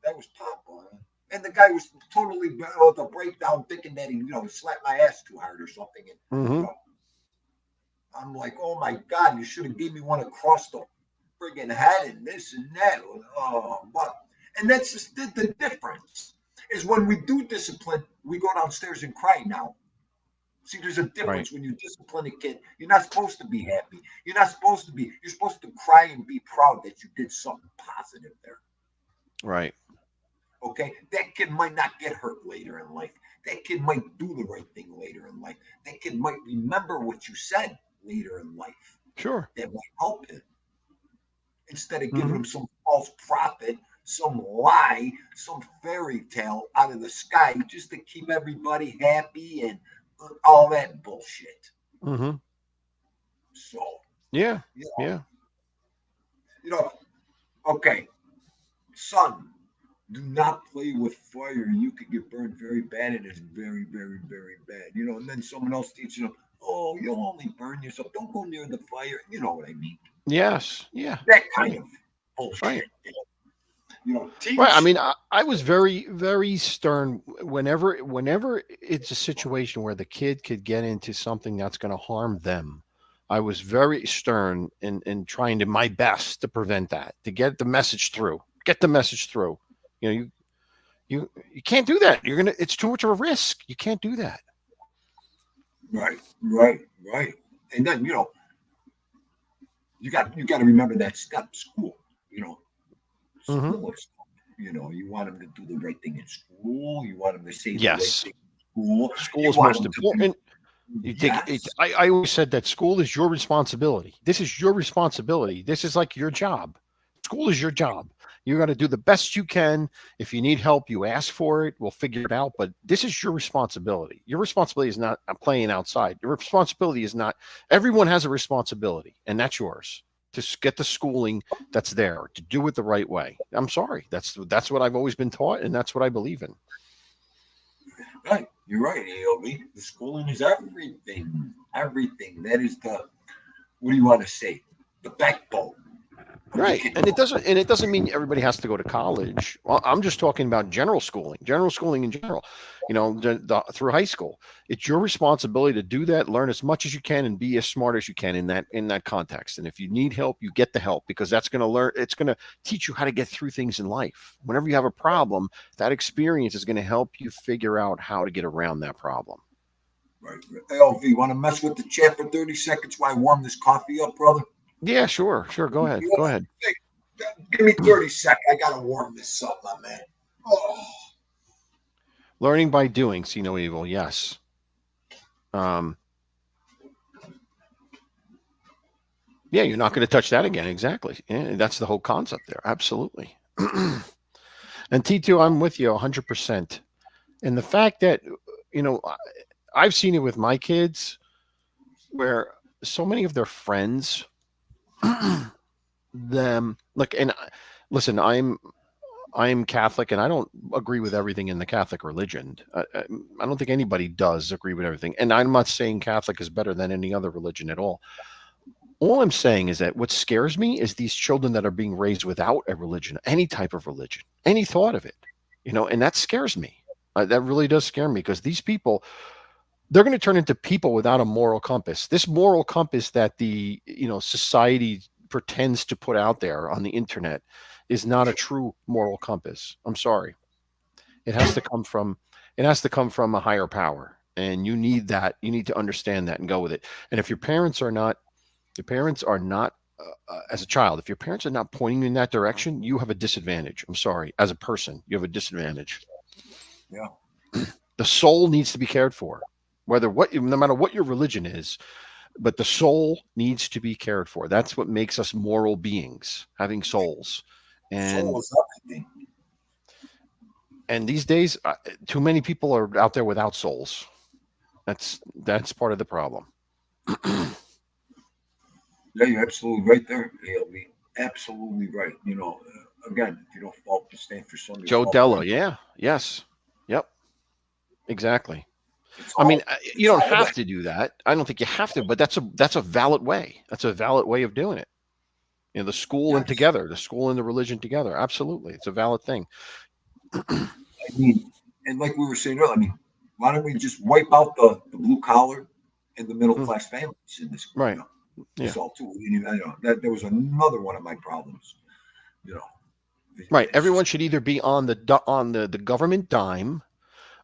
that was Papa. And the guy was totally with a breakdown, thinking that he slapped my ass too hard or something. And I'm like, oh my God, you should have gave me one across the friggin' head and this and that. Oh, and that's just the difference. Is when we do discipline, we go downstairs and cry now. See, there's a difference when you discipline a kid. You're not supposed to be happy. You're not supposed to be. You're supposed to cry and be proud that you did something positive there.
Right.
Okay? That kid might not get hurt later in life. That kid might do the right thing later in life. That kid might remember what you said later in life.
Sure.
That might help him. Instead of giving him some false prophet, some lie, some fairy tale out of the sky just to keep everybody happy and all that bullshit.
Mm-hmm.
So
yeah.
Okay, son, do not play with fire. You could get burned very bad, and it's very, very, very bad. And then someone else teaching them, oh, you'll only burn yourself. Don't go near the fire. You know what I mean?
Yes. Yeah.
That kind of bullshit.
Right.
Teach.
Right. I mean, I was very, very stern whenever it's a situation where the kid could get into something that's going to harm them. I was very stern in trying to my best to prevent that, to get the message through. You can't do that. It's too much of a risk. You can't do that.
Right. And then, you got to remember that step, school, school is, you want them to do the right thing in school. You want them to say the right thing in school.
School is most important. I always said that school is your responsibility. This is your responsibility. This is like your job. School is your job. You got to do the best you can. If you need help, you ask for it. We'll figure it out. But this is your responsibility. Your responsibility is not playing outside. Your responsibility is not. Everyone has a responsibility, and that's yours. To get the schooling that's there, to do it the right way. I'm sorry. That's what I've always been taught, and that's what I believe in.
Right. You're right, AOB. The schooling is everything. Everything. That is what do you want to say? The backbone.
Right. And it doesn't mean everybody has to go to college. Well, I'm just talking about general schooling in general, through high school. It's your responsibility to do that, learn as much as you can and be as smart as you can in that context. And if you need help, you get the help, because it's going to teach you how to get through things in life. Whenever you have a problem, that experience is going to help you figure out how to get around that problem.
Right. LV, you want to mess with the chat for 30 seconds while I warm this coffee up, brother?
Yeah, sure. Go ahead.
Hey, give me 30 seconds. I got to warm this up, my man. Oh.
Learning by doing, see no evil. Yes. Um, yeah, you're not going to touch that again. Exactly. Yeah, that's the whole concept there. Absolutely. And T2, I'm with you 100%. And the fact that, you know, I've seen it with my kids where so many of their friends, them, look, and listen, I'm Catholic, and I don't agree with everything in the Catholic religion. I don't think anybody does agree with everything. And I'm not saying Catholic is better than any other religion at all. All I'm saying is that what scares me is these children that are being raised without a religion, any type of religion, any thought of it, and that scares me. That really does scare me because these people, they're going to turn into people without a moral compass. This moral compass that the society pretends to put out there on the internet is not a true moral compass. I'm sorry. It has to come from a higher power, and you need that. You need to understand that and go with it. And if your parents are not as a child, if your parents are not pointing you in that direction, you have a disadvantage. I'm sorry. As a person, you have a disadvantage.
Yeah.
The soul needs to be cared for, no matter what your religion is, but the soul needs to be cared for. That's what makes us moral beings, having souls. And
Soul is everything.
And these days, too many people are out there without souls. That's part of the problem.
Yeah, you're absolutely right there, ALB. Absolutely right. Again, if you don't fall to stand for something,
Joe
fall for
Della,
it.
yeah, yes, yep, exactly.
It's
I mean,
all,
you
it's
don't
all
have to do that. I don't think you have to, but that's a valid way. That's a valid way of doing it. The school and
yes.
together, the school and the religion together. Absolutely, it's a valid thing.
I mean, and like we were saying earlier, I mean, why don't we just wipe out the blue collar and the middle class families in this?
Right.
This
Yeah.
all too. That was another one of my problems.
Right.
It's
Everyone
just,
should either be on the government dime,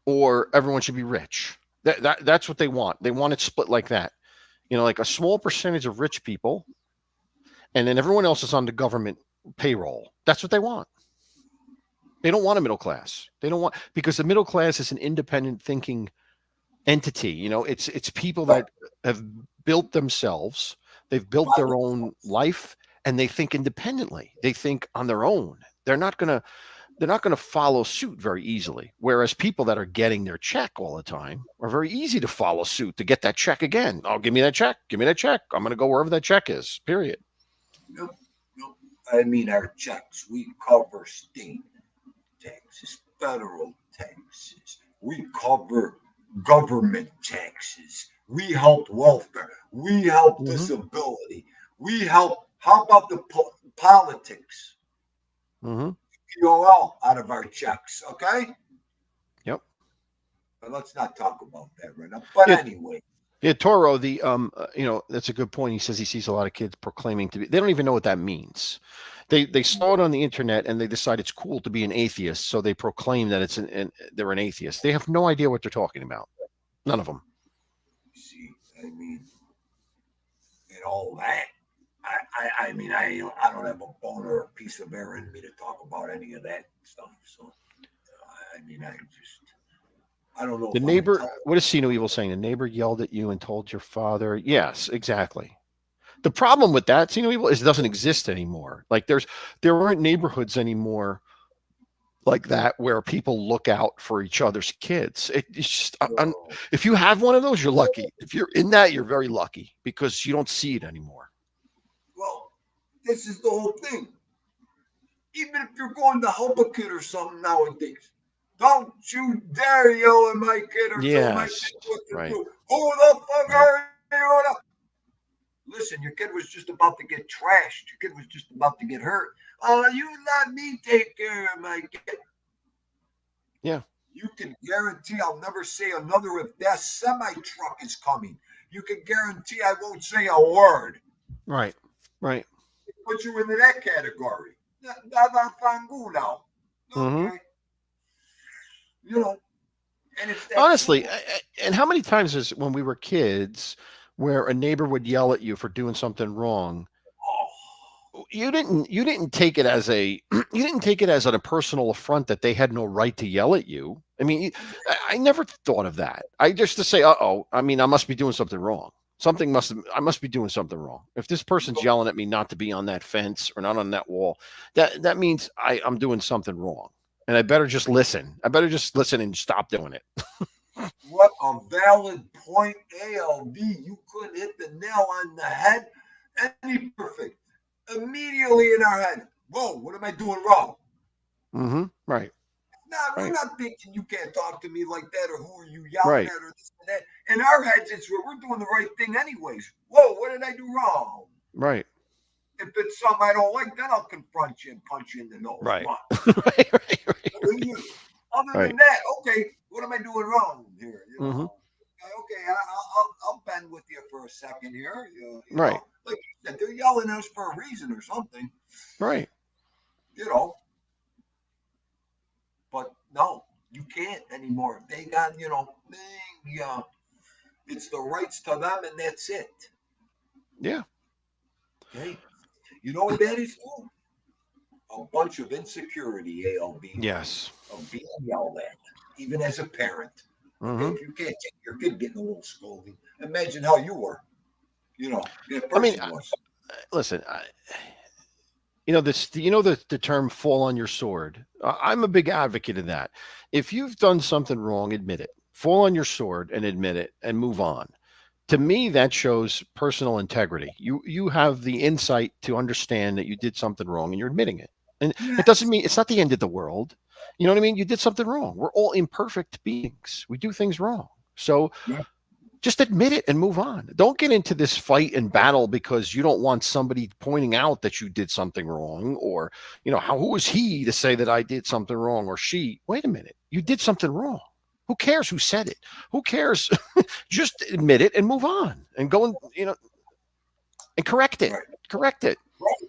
or everyone should be rich. That's what they want. They want it split like that. Like a small percentage of rich people, and then everyone else is on the government payroll. That's what they want. They don't want a middle class. They don't want, because the middle class is an independent thinking entity. It's people that have built themselves. They've built their own life, and they think independently. They think on their own. They're not going to follow suit very easily. Whereas people that are getting their check all the time are very easy to follow suit, to get that check again. Oh, give me that check. Give me that check. I'm going to go wherever that check is, period.
no, no. I mean, our checks, we cover state taxes, federal taxes. We cover government taxes. We help welfare. We help disability. We help. How about the politics?
Mm-hmm.
POL out of our checks, okay?
Yep.
But let's not talk about that right now. But anyway.
Yeah, Toro, that's a good point. He says he sees a lot of kids proclaiming to be, they don't even know what that means. They saw it on the internet and they decide it's cool to be an atheist, so they proclaim that they're an atheist. They have no idea what they're talking about. None of them.
See, I mean, and all that. I mean, I don't have a bone or a piece of air in me to talk about any of that stuff. So, I mean, I don't know.
The neighbor, what is See No Evil saying? The neighbor yelled at you and told your father. Yes, exactly. The problem with that, See No Evil, is it doesn't exist anymore. Like there aren't neighborhoods anymore like that where people look out for each other's kids. It's just, if you have one of those, you're lucky. If you're in that, you're very lucky because you don't see it anymore.
Well, this is the whole thing. Even if you're going to help a kid or something nowadays, don't you dare yell at my kid or tell my kid what to do. Who the fuck are you? Listen, your kid was just about to get trashed. Your kid was just about to get hurt. Oh, you let me take care of my kid.
Yeah.
You can guarantee I'll never say another if that semi-truck is coming. You can guarantee I won't say a word.
Right.
Put you into that category. Okay. And it's
honestly, and how many times is when we were kids where a neighbor would yell at you for doing something wrong, you didn't take it as a you didn't take it as a personal affront that they had no right to yell at you. I mean, I never thought of that. I just to say, uh-oh, I mean, I must be doing something wrong. I must be doing something wrong. If this person's yelling at me not to be on that fence or not on that wall, that means I'm doing something wrong. And I better just listen. I better just listen and stop doing it.
What a valid point, ALB. You couldn't hit the nail on the head. Any perfect. Immediately in our head. Whoa, what am I doing wrong?
Mm-hmm. Right.
We're
Right.
not thinking you can't talk to me like that, or who are you yelling
Right.
at, or this and that. In our heads, it's we're doing the right thing anyways. Whoa, what did I do wrong?
Right.
If it's something I don't like, then I'll confront you and punch you in the nose.
Right.
Come
Right. Right.
on. Other
Right.
than that, okay, what am I doing wrong here? You know,
Mm-hmm.
okay, I'll bend with you for a second here. You
Right.
know, like you said, they're yelling at us for a reason or something.
Right.
You know, but no, you can't anymore. They got, it's the rights to them, and that's it.
Yeah.
Okay, you know what that is too? A bunch of insecurity, ALB,
Yes.
of being yelled at, even as a parent. Okay,
Mm-hmm.
if you can't take your kid getting a little scolding, imagine how you were. That
I mean,
person was.
listen, this. The term "fall on your sword." I'm a big advocate of that. If you've done something wrong, admit it. Fall on your sword and admit it, and move on. To me, that shows personal integrity. You have the insight to understand that you did something wrong, and you're admitting it. And it doesn't
Yes.
mean it's not the end of the world. You know what I mean? You did something wrong. We're all imperfect beings. We do things wrong. So
Yeah.
just admit it and move on. Don't get into this fight and battle because you don't want somebody pointing out that you did something wrong, or who is he to say that I did something wrong, or she. Wait a minute, you did something wrong. Who cares who said it? Who cares? Just admit it and move on and go and correct it.
Right.
Correct it.
Right.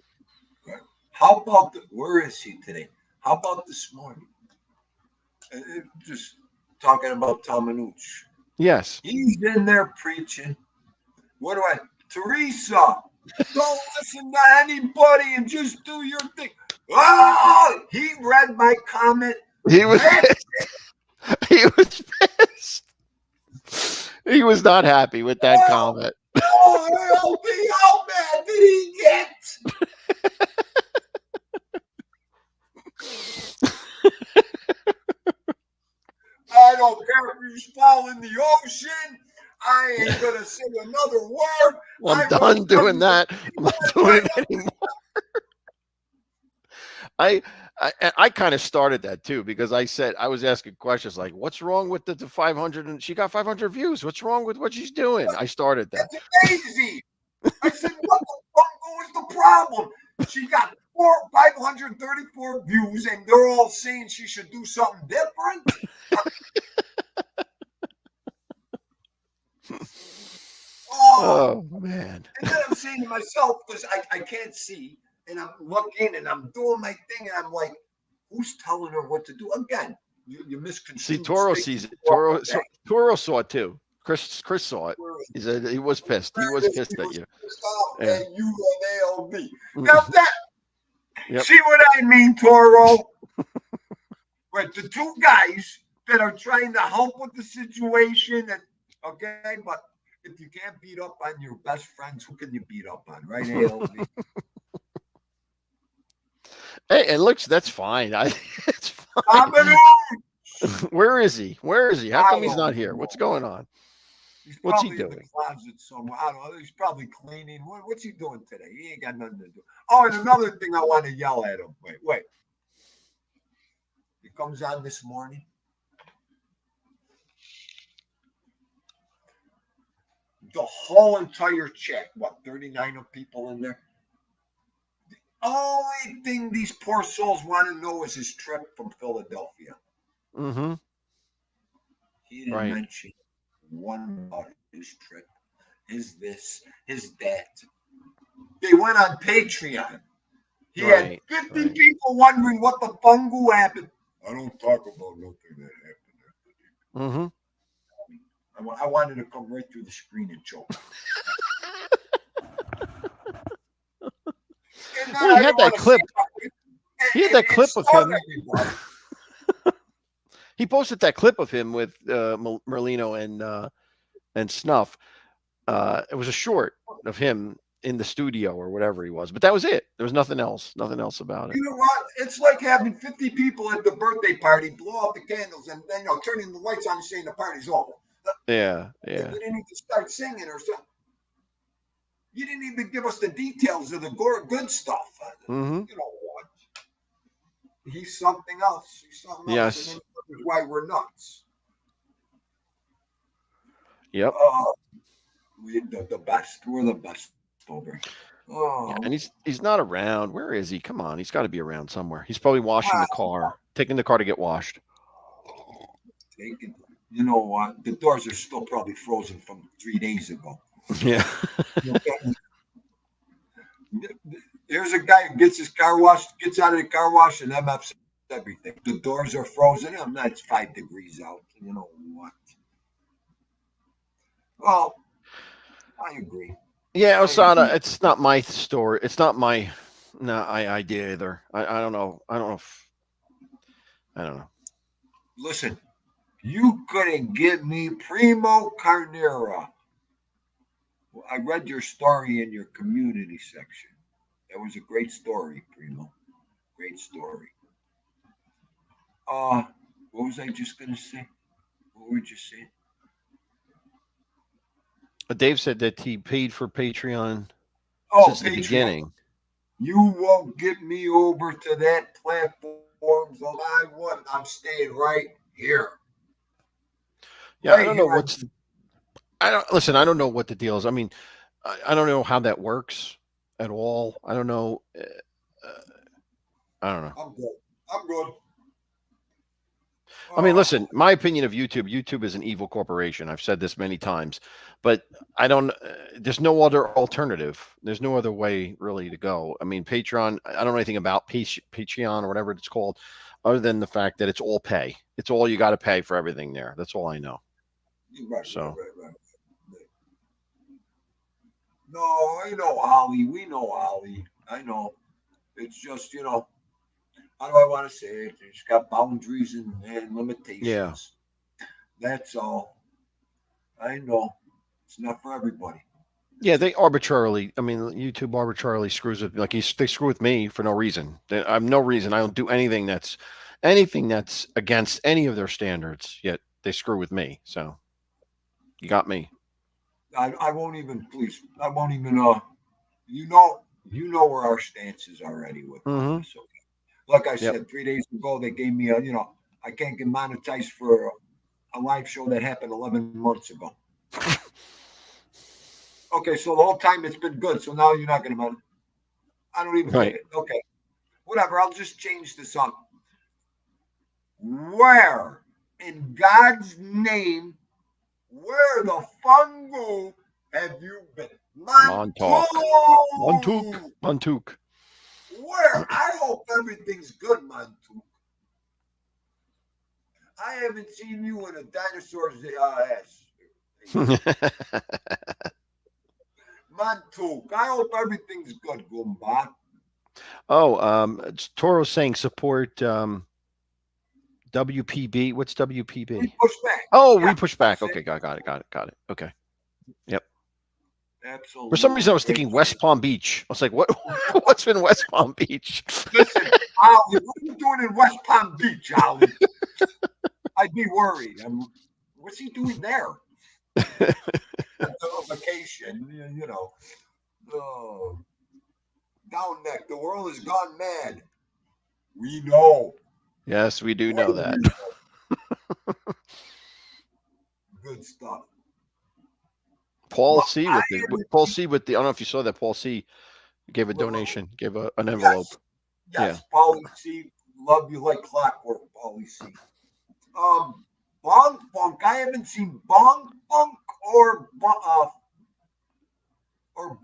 Right. How about where is he today? How about this morning? Just talking about Tamanuch.
Yes.
He's in there preaching. Teresa, don't listen to anybody and just do your thing. Oh, he read my comment.
He was he was pissed. He was not happy with that comment.
How bad did he get? I don't care if you fall in the ocean. I ain't gonna say another word.
I'm done doing that. I'm not doing it anymore. I kind of started that too, because I was asking questions like, what's wrong with the 500, and she got 500 views. What's wrong with what she's doing? I started that.
That's crazy. I said, what the fuck was the problem? She got 534 views, and they're all saying she should do something different.
Oh man.
And then I'm saying to myself, because I can't see, and I'm looking and I'm doing my thing, and I'm like, who's telling her what to do? Again, you misconstrued.
See, Toro sees it. Toro saw it too. Chris saw it. He was pissed. He was pissed at you.
And you and ALB. Now that, see what I mean, Toro? Right, the two guys that are trying to help with the situation, okay, but if you can't beat up on your best friends, who can you beat up on, right, ALB?
Hey, and looks, that's fine. It's fine. Where is he? How come he's not here? What's going on? What's he doing?
In the closet somewhere. I don't know. He's probably cleaning. What's he doing today? He ain't got nothing to do. Oh, and another thing I want to yell at him. Wait. He comes on this morning. The whole entire chat, 39 of people in there. The only thing these poor souls want to know is his trip from Philadelphia.
Mm-hmm.
He didn't mention one about his trip, his this, his that. They went on Patreon. He had 50 people wondering what the fungu happened. I don't talk about nothing that happened.
Mm-hmm.
I wanted to come right through the screen and choke. And
Well, he
I
had
don't
that
wanna
clip.
say
He had that
it
clip of
stung
him.
everybody.
He posted that clip of him with Merlino and Snuff. It was a short of him in the studio or whatever he was, but that was it. There was nothing else. Nothing else about it.
You know what? It's like having 50 people at the birthday party, blow out the candles, and then turning the lights on and saying the party's over.
Yeah,
You
yeah.
didn't even start singing or something. You didn't even give us the details of the good stuff.
Mm-hmm.
You know what? He's something else. He's something else.
Yes.
And then that's why we're nuts.
Yep.
The best. We're the best over. Oh,
Yeah, and he's not around. Where is he? Come on, he's got to be around somewhere. He's probably washing the car, taking the car to get washed.
taking. You know what? The doors are still probably frozen from 3 days ago.
Yeah.
There's a guy who gets his car washed, gets out of the car wash, and MFs everything. The doors are frozen. It's 5 degrees out. You know what? Well, I agree.
Yeah, Osada, it's not my story. It's not my idea either. I don't know. I don't know.
Listen, you couldn't give me Primo Carnera. I read your story in your community section. That was a great story, Primo. Great story. What was I just gonna say? What were you saying?
Dave said that he paid for Patreon since the
Patreon.
beginning.
You won't get me over to that platform, so I'm staying right here.
Yeah, right, I don't know what's. I don't know what the deal is. I mean, I don't know how that works at all. I don't know. I don't know.
I'm good.
I mean, listen, my opinion of YouTube is an evil corporation. I've said this many times, but there's no other alternative. There's no other way really to go. I mean, Patreon, I don't know anything about Patreon or whatever it's called, other than the fact that it's all pay. It's all you got to pay for everything there. That's all I know.
Right.
Right.
No, I know Ollie. We know Ollie. I know. It's just, how do I want to say it? It's got boundaries and limitations.
Yeah.
That's all. I know. It's not for everybody.
Yeah, they arbitrarily. I mean, YouTube arbitrarily screws with. Like they screw with me for no reason. I have no reason. I don't do anything that's against any of their standards. Yet they screw with me. So you got me.
I won't even. Please, I won't even. You know where our stance is already with this. Okay. Like I said, 3 days ago they gave me I can't get monetized for a live show that happened 11 months ago. Okay, so the whole time it's been good. So now you're not going to I don't even get it. Okay, whatever. I'll just change this up. Where in God's name, where the fungo have you been?
Montauk.
Where? I hope everything's good, Montauk. I haven't seen you in a dinosaur's ass. Montauk, I hope everything's good, Goomba.
It's Toro saying support WPB. What's WPB?
We push back.
We push back. Okay, got it. Okay. Yep.
Absolutely.
For some reason, I was thinking West Palm Beach. I was like, what? What's in West Palm Beach?
Listen, Ollie, what are you doing in West Palm Beach, Ollie? I'd be worried. What's he doing there? Vacation, down neck. The world has gone mad. We know.
Yes, we do know that.
Good stuff.
Paul C. with the. I don't know if you saw that. Paul C. gave a donation, gave an envelope.
Yes, Paulie C. Love you like clockwork, Paulie C. Bong Funk. I haven't seen Bong Funk or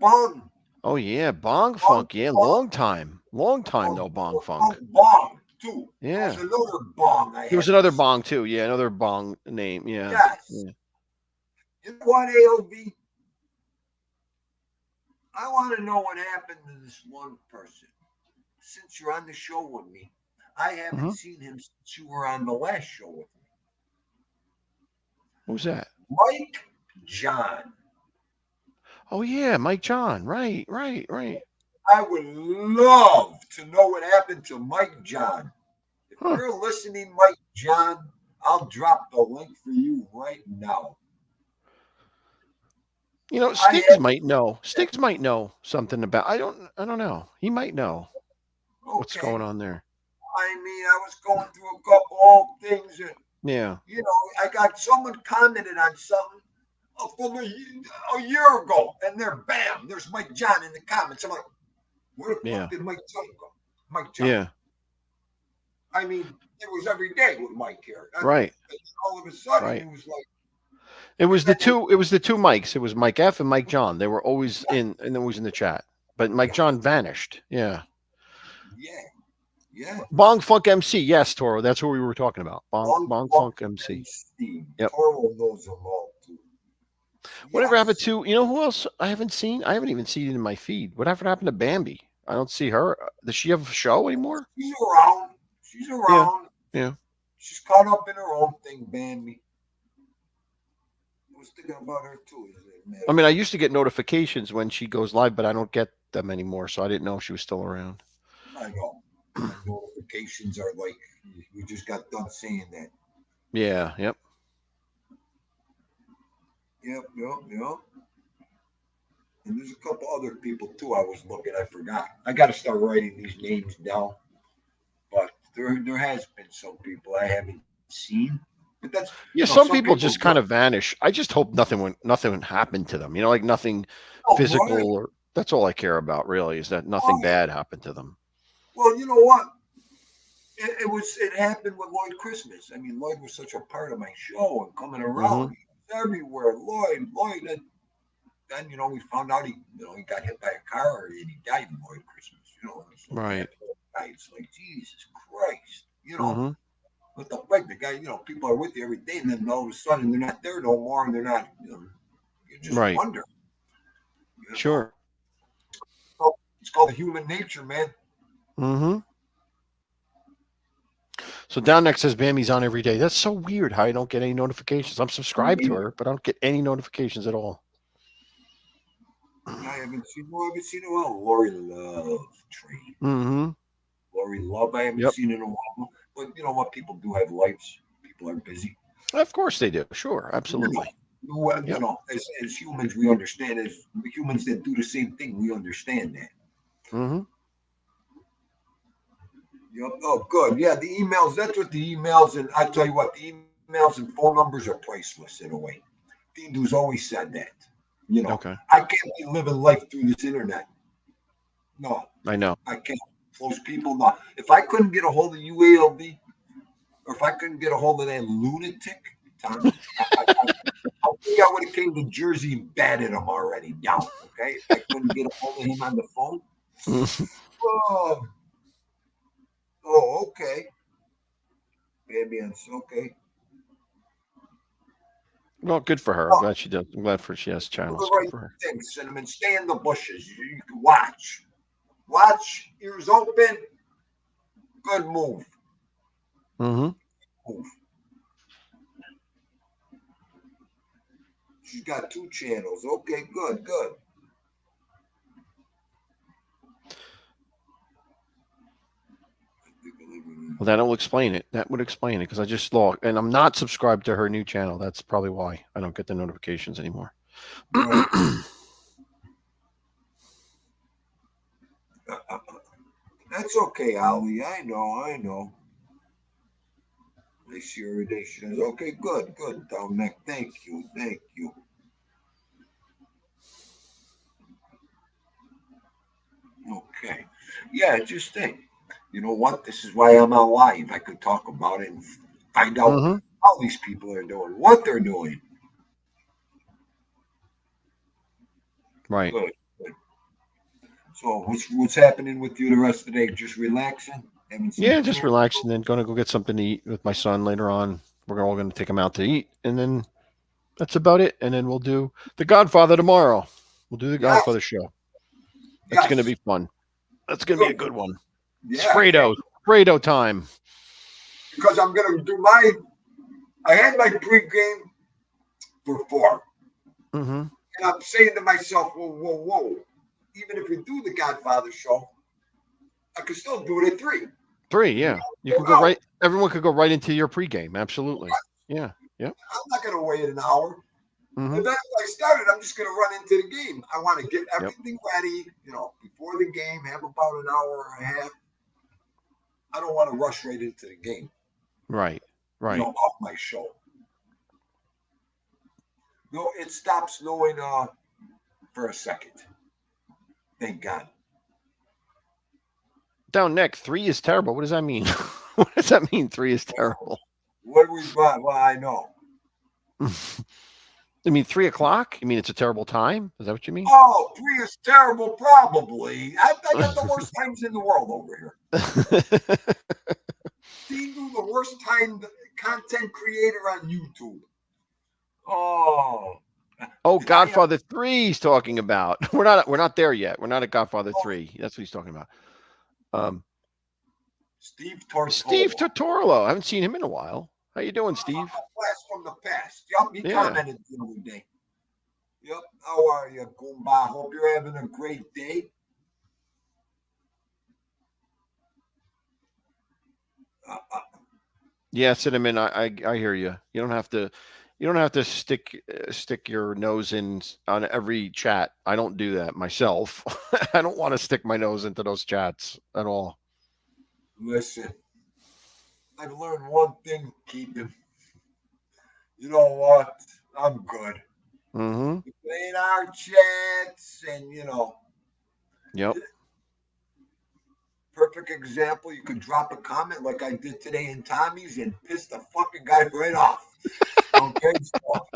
Bong.
Oh yeah, Bong Funk. Yeah, long time no Bong Funk.
Bong too.
Yeah.
There's another Bong.
There was another Bong too. Yeah, another Bong name. Yeah.
Yes.
Yeah.
You know what, AOV? I want to know what happened to this one person. Since you're on the show with me, I haven't
Hmm.
seen him since you were on the last show with me.
Who's that?
Mike John.
Oh yeah, Mike John. Right, right, right.
I would love to know what happened to Mike John. If
Huh.
you're listening, Mike John, I'll drop the link for you right now.
You know,
I
Stiggs
have,
might know. Stiggs might know something about. I don't know. He might know what's
okay.
going on there.
I mean, I was going through a couple old things, and
Yeah.
I got someone commented on something from a year ago, and there, bam, there's Mike John in the comments. I'm like, where the
Yeah.
fuck did Mike John go? Mike John.
Yeah.
I mean, it was every day with Mike here.
Right.
All of a sudden,
Right.
it was like,
It was
and
the
then
two. It was the two Mikes. It was Mike F and Mike John. They were always in, and always in the chat. But Mike
yeah,
John vanished. Yeah.
yeah, yeah.
Bong Funk MC. Yes, Toro. That's who we were talking about.
Long
Bong
Funk
Funk MC.
and Steve.
Yep.
Toro knows them all too.
Whatever happened
Yes.
to, you know who else I haven't seen? I haven't even seen it in my feed. Whatever happened to Bambi? I don't see her. Does she have a show anymore?
She's around. She's
Yeah.
around.
Yeah.
She's caught up in her own thing, Bambi. I was thinking about her too.
I mean, I used to get notifications when she goes live, but I don't get them anymore. So I didn't know she was still around.
I know. My notifications are like, we just got done saying that.
Yeah. Yep.
Yep. And there's a couple other people too. I was looking. I forgot. I got to start writing these names down. But there has been some people I haven't seen. But that's
Yeah. Some people just kind of vanish. I just hope nothing happened to them. You know, like nothing physical
right.
or that's all I care about. Really, is that nothing bad happened to them.
Well, you know what? It happened with Lloyd Christmas. I mean, Lloyd was such a part of my show and coming around everywhere. Lloyd, and then we found out he got hit by a car and he died in Lloyd Christmas.
Right.
It's like Jesus Christ. What the fuck? The guy, people are with you every day, and then all of a sudden they're not there no more, and they're not. You just wonder.
Sure.
It's called human nature, man.
Mm-hmm. So down next says Bambi's on every day. That's so weird how I don't get any notifications. I'm subscribed to her, but I don't get any notifications at all.
I haven't seen in a while. Lori Love Train.
Mm-hmm.
Lori Love, I haven't seen in a while. But you know what? People do have lives. People are busy.
Of course they do. Sure. Absolutely.
As humans, we understand. As humans that do the same thing, we understand that.
Mm-hmm.
Yep. Oh, good. Yeah, the emails. That's what the emails, and I tell you what, the emails and phone numbers are priceless in a way. Dean Du's always said that.
Okay.
I can't be living life through this internet. No.
I know.
I can't. Those people, no. If I couldn't get a hold of UALD, or if I couldn't get a hold of that lunatic, Tom, I think I would have came to Jersey and batted him already down. Okay, if I couldn't get a hold of him on the phone. Okay. Fabian's okay.
Well, good for her. I'm glad she does. I'm glad she has channels.
The right
for her.
thing, Cinnamon. Stay in the bushes. You can watch. Watch. Ears open. Good move.
Mm-hmm.
Move. She's got 2 channels. Okay, good.
Well, that'll explain it. That would explain it because I just logged, and I'm not subscribed to her new channel. That's probably why I don't get the notifications anymore.
Right. That's okay, Ali. I know. I see her today. She says, okay, good, Dominic. Thank you. Okay. Yeah, just think. You know what? This is why I'm on live. I could talk about it and find out how these people are doing, what they're doing.
Right.
Good. So what's happening with you the rest of the day? Just relaxing?
Yeah, just relaxing. Then going to go get something to eat with my son later on. We're all going to take him out to eat, and then that's about it. And then we'll do The Godfather tomorrow. We'll do The Godfather show. That's going to
Yes.
be fun. That's going to be a good one. It's
Yeah,
Fredo time.
because I'm gonna do I had my pregame for 4.
Mm-hmm.
And I'm saying to myself, whoa. Even if we do the Godfather show, I could still do it at 3.
3, yeah. You could go right. Everyone could go right into your pregame. Absolutely. Yeah. Yep.
I'm not going to wait an hour.
Mm-hmm.
And then when I started, I'm just going to run into the game. I want to get
Yep.
everything ready, before the game, have about an hour and a half. I don't want to rush right into the game,
Right. Right.
off my show. No, it stopped snowing for a second. Thank God.
Down neck, 3 is terrible. What does that mean? What does that mean? 3 is terrible.
What do we got? Well, I know.
I mean, 3 o'clock? You mean it's a terrible time? Is that what you mean?
Oh, 3 is terrible, probably. I got the worst times in the world over here. Steve, the worst timed content creator on YouTube. Oh.
Oh, Godfather 3 he's talking about. We're not there yet. We're not at Godfather 3. That's what he's talking about.
Steve Tortolo.
Steve Tortolo. I haven't seen him in a while. How you doing, Steve?
Blast from the past. Yup, he commented the other day. Yup, how are you, Goomba? Hope you're having a great day.
Yeah, Cinnamon, I hear you. You don't have to stick your nose in on every chat. I don't do that myself. I don't want to stick my nose into those chats at all.
Listen, I've learned one thing, Keaton. You know what? I'm good.
Mm-hmm.
In our chats and,
Yep.
Perfect example. You could drop a comment like I did today in Tommy's and piss the fucking guy right off. Okay, so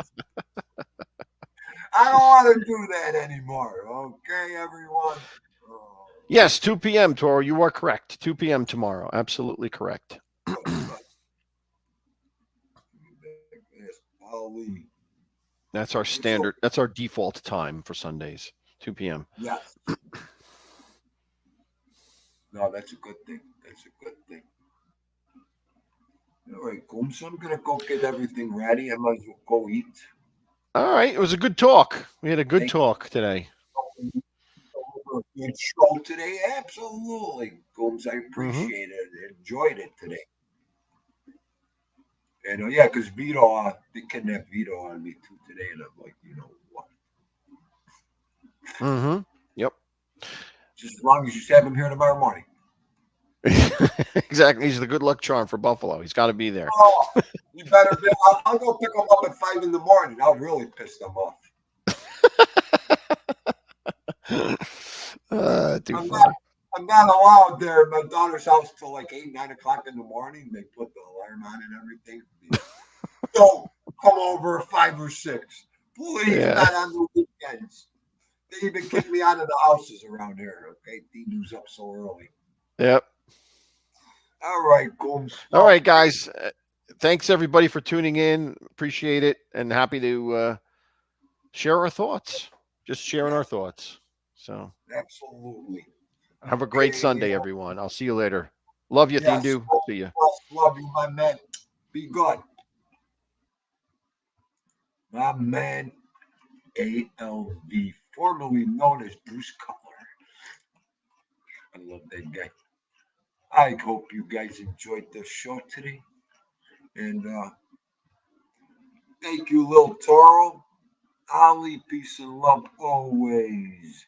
I don't want to do that anymore. Okay, everyone.
Yes, 2 p.m. Toro. You are correct. 2 p.m. tomorrow. Absolutely correct. That's our standard. That's our default time for Sundays. 2 p.m.
Yes. No, that's a good thing. That's a good thing. All right, Coom. So I'm gonna go get everything ready. I might as well go eat.
All right. It was a good talk. We had a good talk today.
A good show today. Absolutely, Gooms. I appreciate it. Enjoyed it today. And yeah, because Vito, they kidnapped Vito on me too today, and I'm like, you know what?
Mm-hmm. Yep.
Just as long as you have him here tomorrow morning.
Exactly. He's the good luck charm for Buffalo. He's got to be there.
Oh, you better be. I'll go pick him up at 5 a.m. I'll really piss them off. I'm not allowed there at my daughter's house till like 8, 9 o'clock in the morning. They put the alarm on and everything. Don't come over 5 or 6. Please, not on the weekends. They even kick me out of the houses around here. Okay, Dinu's up so early.
Yep.
All right, Gooms.
All right, guys. Thanks everybody for tuning in. Appreciate it, and happy to share our thoughts. Just sharing our thoughts. So
absolutely.
Have a great Sunday, everyone. I'll see you later. Love you, Tindu. See you.
Love you, my man. Be good. My man, ALV, formerly known as Bruce Cutler. I love that guy. I hope you guys enjoyed the show today. And thank you, Lil Toro. Ali, peace and love always.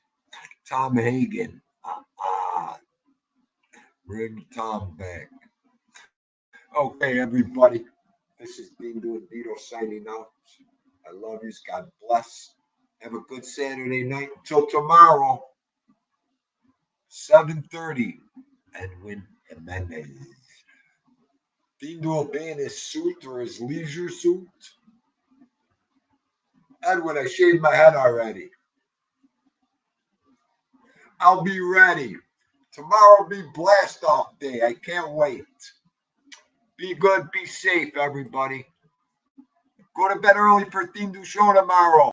Tom Hagen. Bring Tom back. Okay, everybody. This is Dingo and Vito signing out. I love you. God bless. Have a good Saturday night. Until tomorrow, 7:30. Edwin Jimenez. Dingo will be in his suit or his leisure suit. Edwin, I shaved my head already. I'll be ready. Tomorrow will be blast off day. I can't wait. Be good, be safe, everybody. Go to bed early for Dingo show tomorrow.